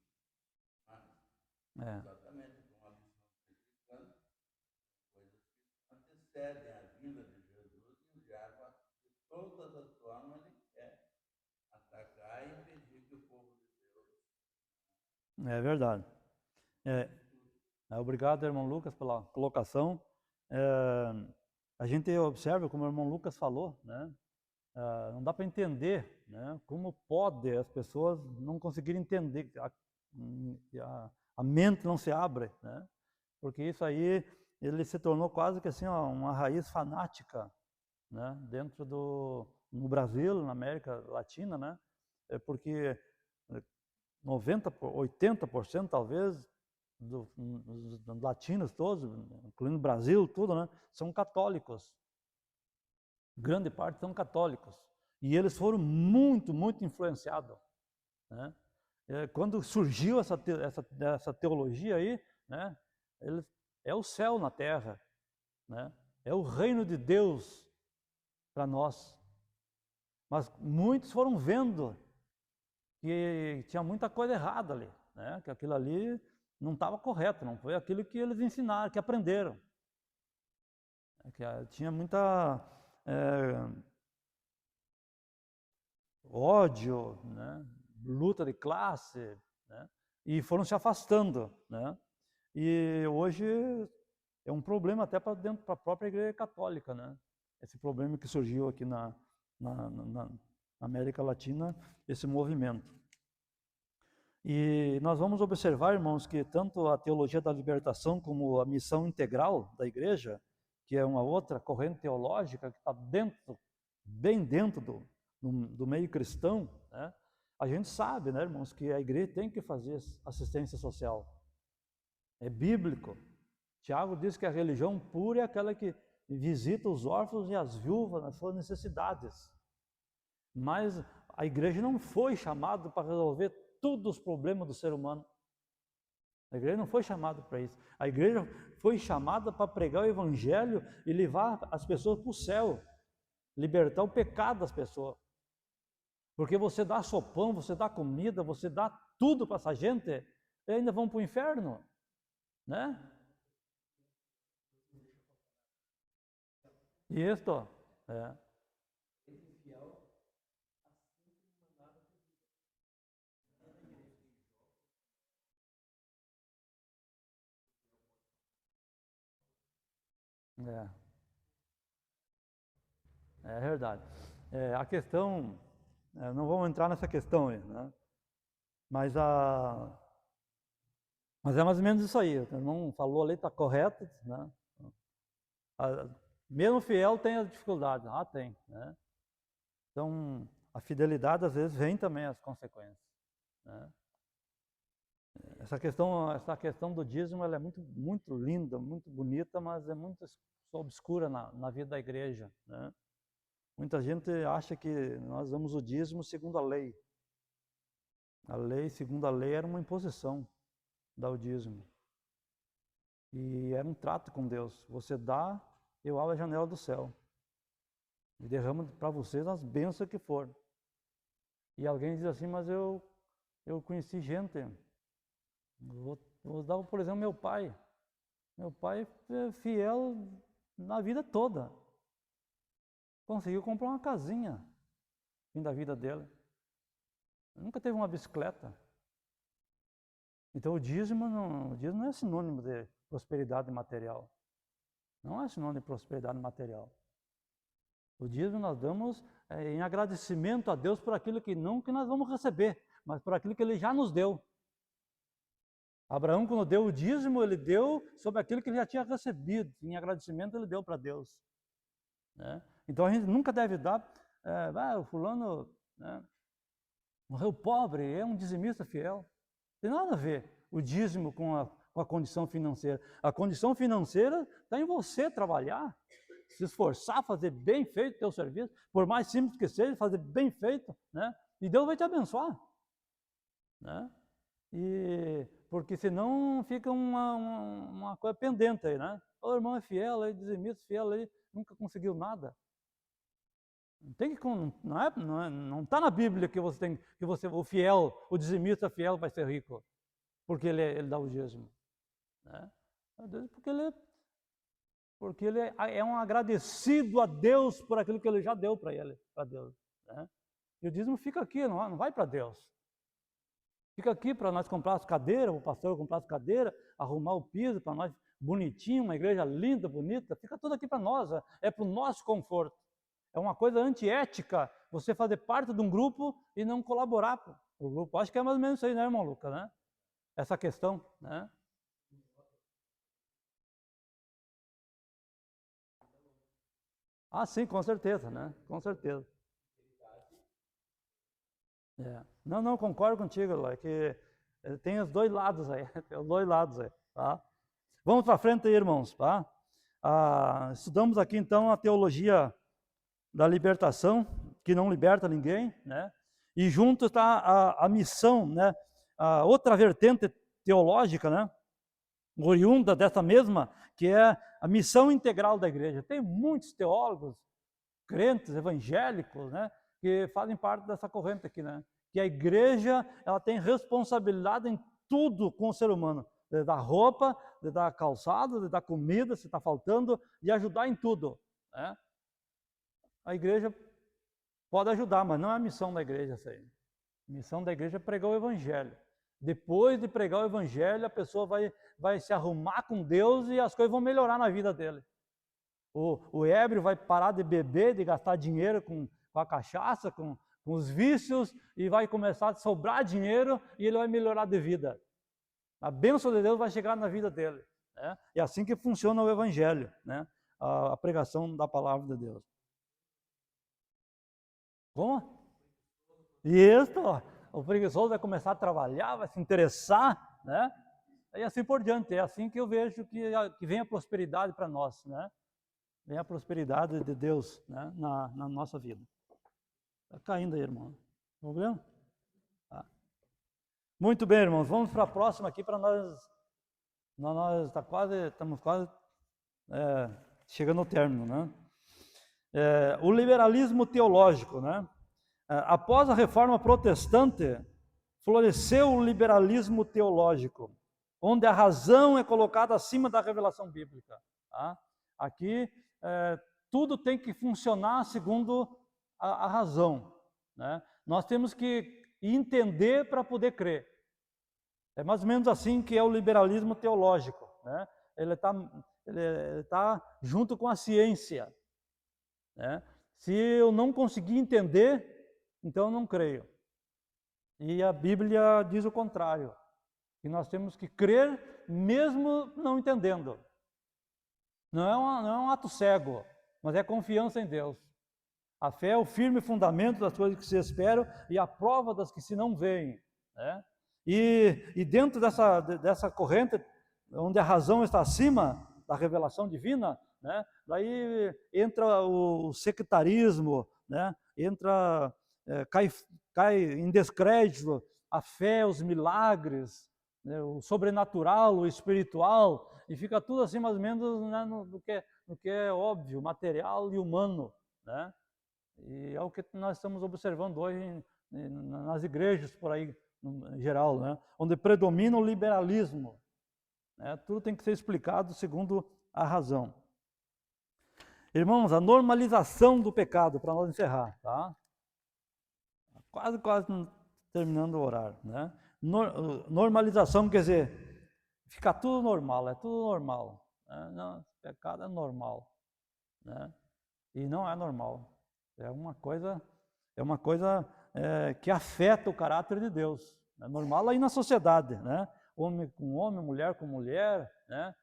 Mas, exatamente como a lição cristã, coisas que antecedem a vinda de Jesus e o diabo, de todas as formas, ele quer atacar e impedir que o povo de Deus. É verdade. Obrigado, irmão Lucas, pela colocação. A gente observa, como o irmão Lucas falou, né? Não dá para entender, né, como pode as pessoas não conseguirem entender, a mente não se abre, né? Porque isso aí, ele se tornou quase que assim, uma raiz fanática, né, no Brasil, na América Latina, né? Porque 80% talvez dos latinos todos, incluindo o Brasil, tudo, né, são católicos. Grande parte são católicos. E eles foram muito, muito influenciados, né? Quando surgiu essa teologia aí, né? É o céu na terra, né? É o reino de Deus para nós. Mas muitos foram vendo que tinha muita coisa errada ali, né? Que aquilo ali não estava correto, não foi aquilo que eles ensinaram, que aprenderam. Que tinha muita ódio, né? Luta de classe, né? E foram se afastando, né? E hoje é um problema até para dentro da própria Igreja Católica, né? Esse problema que surgiu aqui na América Latina, esse movimento. E nós vamos observar, irmãos, que tanto a teologia da libertação como a missão integral da igreja, que é uma outra corrente teológica que está bem dentro do meio cristão, né? A gente sabe, né, irmãos, que a igreja tem que fazer assistência social. É bíblico. Tiago diz que a religião pura é aquela que visita os órfãos e as viúvas nas suas necessidades. Mas a igreja não foi chamada para resolver todos os problemas do ser humano. A igreja não foi chamada para isso. A igreja foi chamada para pregar o evangelho e levar as pessoas para o céu, libertar o pecado das pessoas. Porque você dá sopão, você dá comida, você dá tudo para essa gente, e ainda vão para o inferno, né? Isso, é. É verdade. A questão, não vamos entrar nessa questão aí, né? Mas é mais ou menos isso aí. O irmão falou ali, está correto, né? Mesmo fiel tem as dificuldades, tem, né? Então, a fidelidade às vezes vem também as consequências, né? Essa questão do dízimo, ela é muito, muito linda, muito bonita, mas é muito obscura na vida da igreja, né? Muita gente acha que nós damos o dízimo segundo a lei. A lei, segundo a lei, era uma imposição, dar o dízimo. E era um trato com Deus. Você dá, eu abro a janela do céu. E derramo para vocês as bênçãos que for. E alguém diz assim, mas eu conheci gente. Vou dar, por exemplo, meu pai. Meu pai é fiel na vida toda. Conseguiu comprar uma casinha no fim da vida dele. Nunca teve uma bicicleta. Então o dízimo não é sinônimo de prosperidade material. Não é sinônimo de prosperidade material. O dízimo nós damos em agradecimento a Deus por aquilo que não que nós vamos receber, mas por aquilo que Ele já nos deu. Abraão, quando deu o dízimo, ele deu sobre aquilo que ele já tinha recebido. Em agradecimento, ele deu para Deus, né? Então a gente nunca deve dar, o fulano, né, morreu pobre, é um dizimista fiel. Tem nada a ver o dízimo com a condição financeira. A condição financeira está em você trabalhar, se esforçar, fazer bem feito o teu serviço, por mais simples que seja, fazer bem feito, né? E Deus vai te abençoar, né? Porque senão fica uma coisa pendente aí, né? O irmão é fiel, é dizimista, fiel, aí nunca conseguiu nada. Não está na Bíblia que o fiel, o dizimista fiel vai ser rico, porque ele dá o dízimo, né? Porque ele é um agradecido a Deus por aquilo que ele já deu para Deus, né? E o dízimo fica aqui, não vai para Deus. Fica aqui para nós comprar as cadeiras, o pastor comprar as cadeiras, arrumar o piso para nós, bonitinho, uma igreja linda, bonita, fica tudo aqui para nós, é para o nosso conforto. É uma coisa antiética você fazer parte de um grupo e não colaborar para o grupo. Acho que é mais ou menos isso aí, né, irmão Lucas, né? Essa questão, né? Sim, com certeza, né? Com certeza. Não, concordo contigo, Eloy, que tem os dois lados aí, tá? Vamos para frente aí, irmãos, tá? Estudamos aqui então a teologia da libertação, que não liberta ninguém, né? E junto está a missão, né? A outra vertente teológica, né? Oriunda dessa mesma, que é a missão integral da igreja. Tem muitos teólogos, crentes, evangélicos, né? Que fazem parte dessa corrente aqui, né? Que a igreja, ela tem responsabilidade em tudo com o ser humano. De dar roupa, de dar calçado, de dar comida, se está faltando, de ajudar em tudo, né? A igreja pode ajudar, mas não é a missão da igreja essa aí. A missão da igreja é pregar o evangelho. Depois de pregar o evangelho, a pessoa vai se arrumar com Deus e as coisas vão melhorar na vida dele. O ébrio vai parar de beber, de gastar dinheiro com a cachaça, com os vícios, e vai começar a sobrar dinheiro e ele vai melhorar de vida. A bênção de Deus vai chegar na vida dele, né? É assim que funciona o evangelho, né? A pregação da palavra de Deus. Como? Isso, o preguiçoso vai começar a trabalhar, vai se interessar, né? E assim por diante. É assim que eu vejo que vem a prosperidade para nós, né? Vem a prosperidade de Deus, né? na nossa vida. Está caindo aí, irmão. Estão vendo? Tá. Muito bem, irmãos. Vamos para a próxima aqui para nós. Estamos quase chegando ao término, né? O liberalismo teológico, né? Após a reforma protestante, floresceu o liberalismo teológico, onde a razão é colocada acima da revelação bíblica. Tá? Aqui, tudo tem que funcionar segundo a razão, né? Nós temos que entender para poder crer. É mais ou menos assim que é o liberalismo teológico, né? Ele tá junto com a ciência, né? Se eu não conseguir entender, então eu não creio. E a Bíblia diz o contrário, que nós temos que crer mesmo não entendendo. Não é um ato cego, mas é confiança em Deus. A fé é o firme fundamento das coisas que se esperam e a prova das que se não veem, né? E dentro dessa corrente, onde a razão está acima da revelação divina, né? Daí entra o sectarismo, né? Cai em descrédito a fé, os milagres, né? O sobrenatural, o espiritual, e fica tudo assim mais ou menos, né, no que é óbvio, material e humano, né? E é o que nós estamos observando hoje nas igrejas por aí, em geral, né? Onde predomina o liberalismo, né? Tudo tem que ser explicado segundo a razão. Irmãos, a normalização do pecado, para nós encerrar, tá? Quase terminando o horário, né? Normalização quer dizer, fica tudo normal, é tudo normal, né? Não, pecado é normal, né? E não é normal. É uma coisa que afeta o caráter de Deus. É normal aí na sociedade, né? Homem com homem, mulher com mulher, né?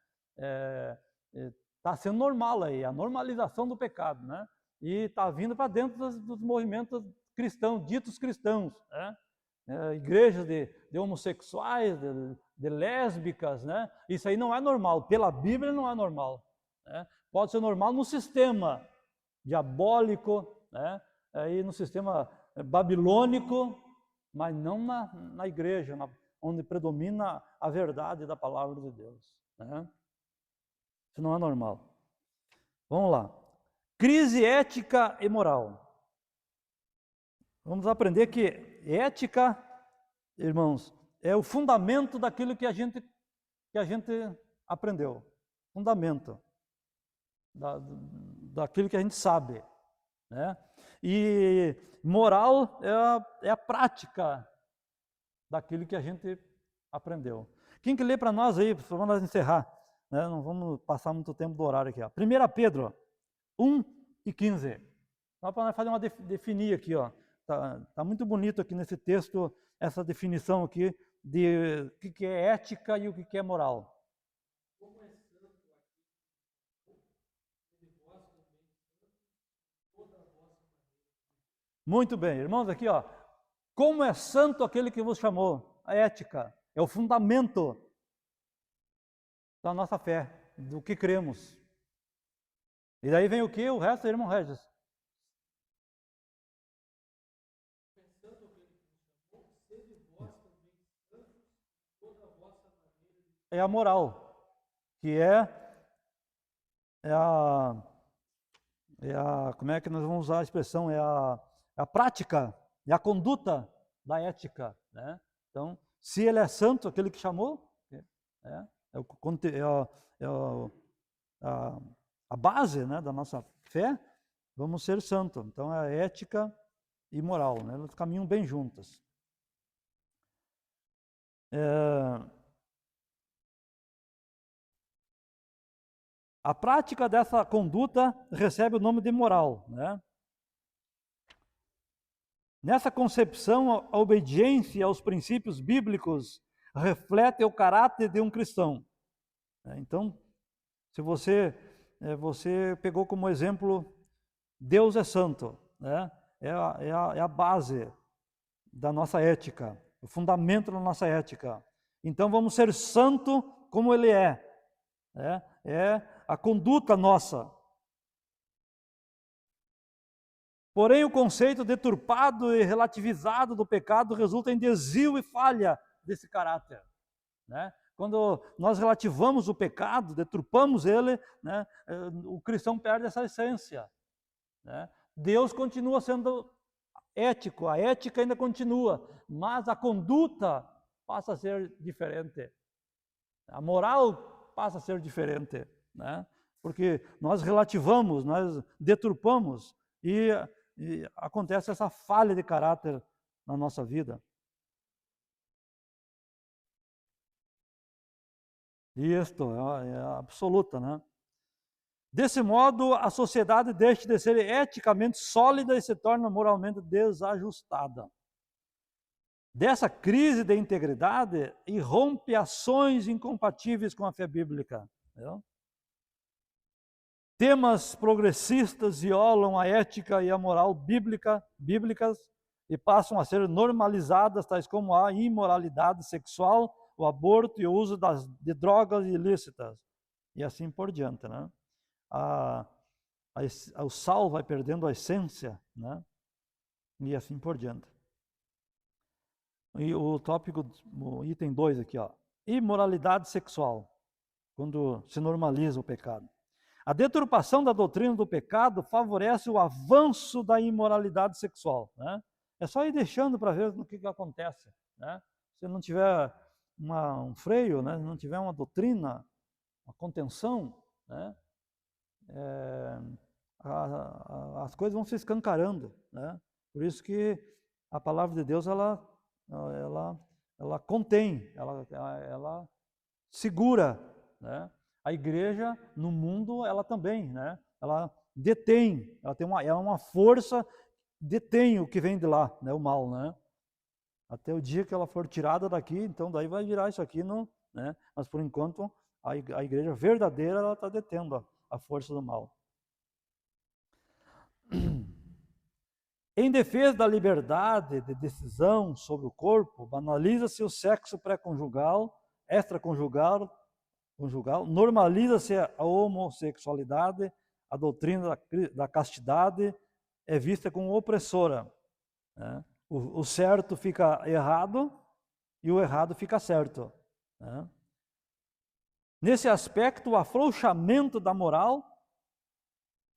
Está sendo normal aí, a normalização do pecado, né? E está vindo para dentro dos movimentos cristãos, ditos cristãos, né? Igrejas de homossexuais, de lésbicas, né? Isso aí não é normal, pela Bíblia não é normal, né? Pode ser normal no sistema diabólico, né? Aí no sistema babilônico, mas não na igreja, onde predomina a verdade da palavra de Deus, né? Isso não é normal. Vamos lá. Crise ética e moral. Vamos aprender que ética, irmãos, é o fundamento daquilo que a gente aprendeu. Fundamento daquilo que a gente sabe, né? E moral é a prática daquilo que a gente aprendeu. Quem que lê para nós aí, para nós encerrar, né? Não vamos passar muito tempo do horário aqui, ó. 1 Pedro 1:15. Só para nós fazer uma definir aqui, ó. Tá muito bonito aqui nesse texto essa definição aqui de o que é ética e o que é moral. Muito bem, irmãos, aqui, ó. Como é santo aquele que vos chamou. A ética é o fundamento da nossa fé, do que cremos. E daí vem o que? O resto, irmão Regis. é a moral, que é como é que nós vamos usar a expressão? É a prática, é a conduta da ética, né? Então, se ele é santo, aquele que chamou, a base, né, da nossa fé, vamos ser santos. Então, é a ética e moral, né? Elas caminham bem juntas. A prática dessa conduta recebe o nome de moral, né? Nessa concepção, a obediência aos princípios bíblicos reflete o caráter de um cristão. Então, se você pegou como exemplo, Deus é santo, né? É a base da nossa ética, o fundamento da nossa ética. Então, vamos ser santo como Ele é. É a conduta nossa. Porém, o conceito deturpado e relativizado do pecado resulta em desvio e falha desse caráter, né? Quando nós relativamos o pecado, deturpamos ele, né, o cristão perde essa essência, né? Deus continua sendo ético, a ética ainda continua, mas a conduta passa a ser diferente. A moral passa a ser diferente, né? Porque nós relativamos, nós deturpamos e acontece essa falha de caráter na nossa vida. Isto é absoluta, né? Desse modo, a sociedade deixa de ser eticamente sólida e se torna moralmente desajustada. Dessa crise de integridade irrompe ações incompatíveis com a fé bíblica. Entendeu? Temas progressistas violam a ética e a moral bíblicas e passam a ser normalizadas, tais como a imoralidade sexual, o aborto e o uso de drogas ilícitas, e assim por diante, né? O sal vai perdendo a essência, né? E assim por diante. E o tópico, o item 2 aqui, ó, imoralidade sexual, quando se normaliza o pecado. A deturpação da doutrina do pecado favorece o avanço da imoralidade sexual, né? É só ir deixando para ver o que acontece, né? Se não tiver um freio, né? Se não tiver uma doutrina, uma contenção, né? As coisas vão se escancarando, né? Por isso que a palavra de Deus ela contém, ela segura, né? A igreja no mundo ela também, né? Ela detém, ela é uma força, detém o que vem de lá, né? O mal, né? Até o dia que ela for tirada daqui, então daí vai virar isso aqui, né? Mas por enquanto a igreja verdadeira ela está detendo a força do mal. Em defesa da liberdade de decisão sobre o corpo, banaliza-se o sexo pré-conjugal, extraconjugal, normaliza-se a homossexualidade, a doutrina da castidade é vista como opressora, né? O certo fica errado e o errado fica certo, né? Nesse aspecto, o afrouxamento da moral,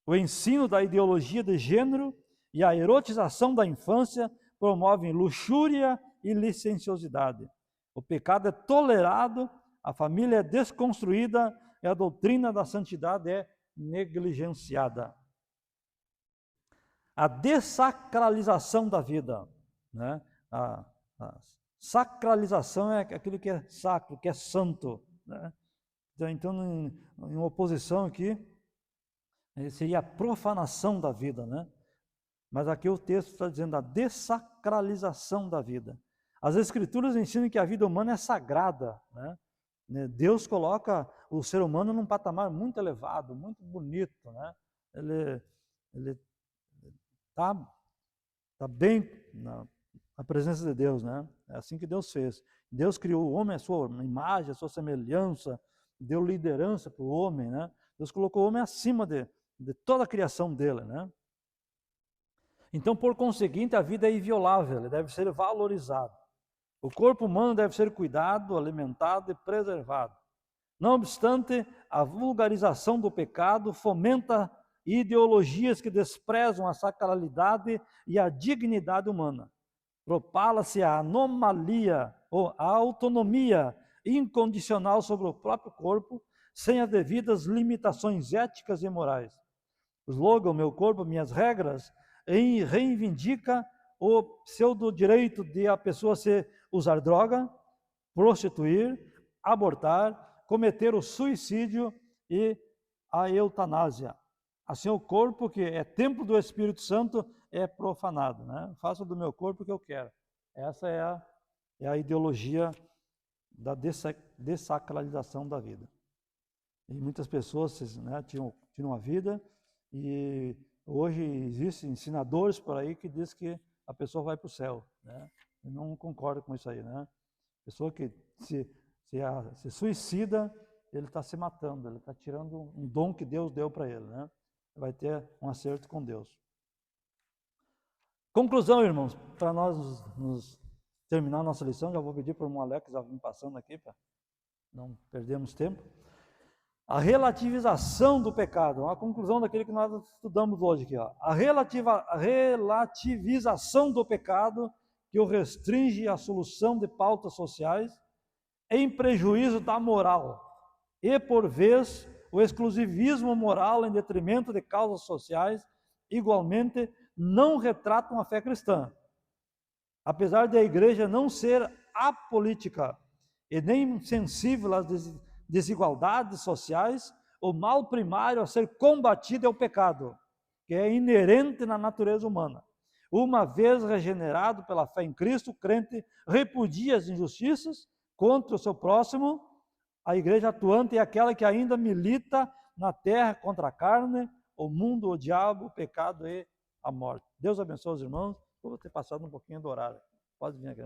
o ensino da ideologia de gênero e a erotização da infância promovem luxúria e licenciosidade. O pecado é tolerado, a família é desconstruída e a doutrina da santidade é negligenciada. A dessacralização da vida, né? A sacralização é aquilo que é sacro, que é santo, né? Então, em oposição aqui, seria a profanação da vida, né? Mas aqui o texto está dizendo a dessacralização da vida. As Escrituras ensinam que a vida humana é sagrada, né? Deus coloca o ser humano num patamar muito elevado, muito bonito, né? Ele tá bem na presença de Deus, né? É assim que Deus fez. Deus criou o homem à sua imagem, à sua semelhança, deu liderança para o homem, né? Deus colocou o homem acima de toda a criação dele, né? Então, por conseguinte, a vida é inviolável, ele deve ser valorizado. O corpo humano deve ser cuidado, alimentado e preservado. Não obstante, a vulgarização do pecado fomenta ideologias que desprezam a sacralidade e a dignidade humana. Propala-se a anomalia ou a autonomia incondicional sobre o próprio corpo, sem as devidas limitações éticas e morais. O slogan Meu Corpo, Minhas Regras reivindica o pseudo-direito de a pessoa usar droga, prostituir, abortar, cometer o suicídio e a eutanásia. Assim, o corpo, que é templo do Espírito Santo, é profanado, né? Faça do meu corpo o que eu quero. Essa é a ideologia da dessacralização da vida. E muitas pessoas, né, tinham uma vida, e hoje existem ensinadores por aí que dizem que a pessoa vai para o céu, né? Eu não concordo com isso aí, né? A pessoa que se suicida, ele está se matando, ele está tirando um dom que Deus deu para ele, né? Vai ter um acerto com Deus. Conclusão, irmãos, para nós nos terminar a nossa lição, já vou pedir para o irmão Alex já vir passando aqui, para não perdermos tempo. A relativização do pecado, a conclusão daquilo que nós estudamos hoje aqui, ó. A relativização do pecado que o restringe à solução de pautas sociais em prejuízo da moral e, por vez, o exclusivismo moral em detrimento de causas sociais, igualmente, não retratam a fé cristã. Apesar de a igreja não ser apolítica e nem sensível às desigualdades sociais, o mal primário a ser combatido é o pecado, que é inerente na natureza humana. Uma vez regenerado pela fé em Cristo, o crente repudia as injustiças contra o seu próximo. A igreja atuante é aquela que ainda milita na terra contra a carne, o mundo, o diabo, o pecado e a morte. Deus abençoe os irmãos. Vou ter passado um pouquinho do horário. Pode vir aqui.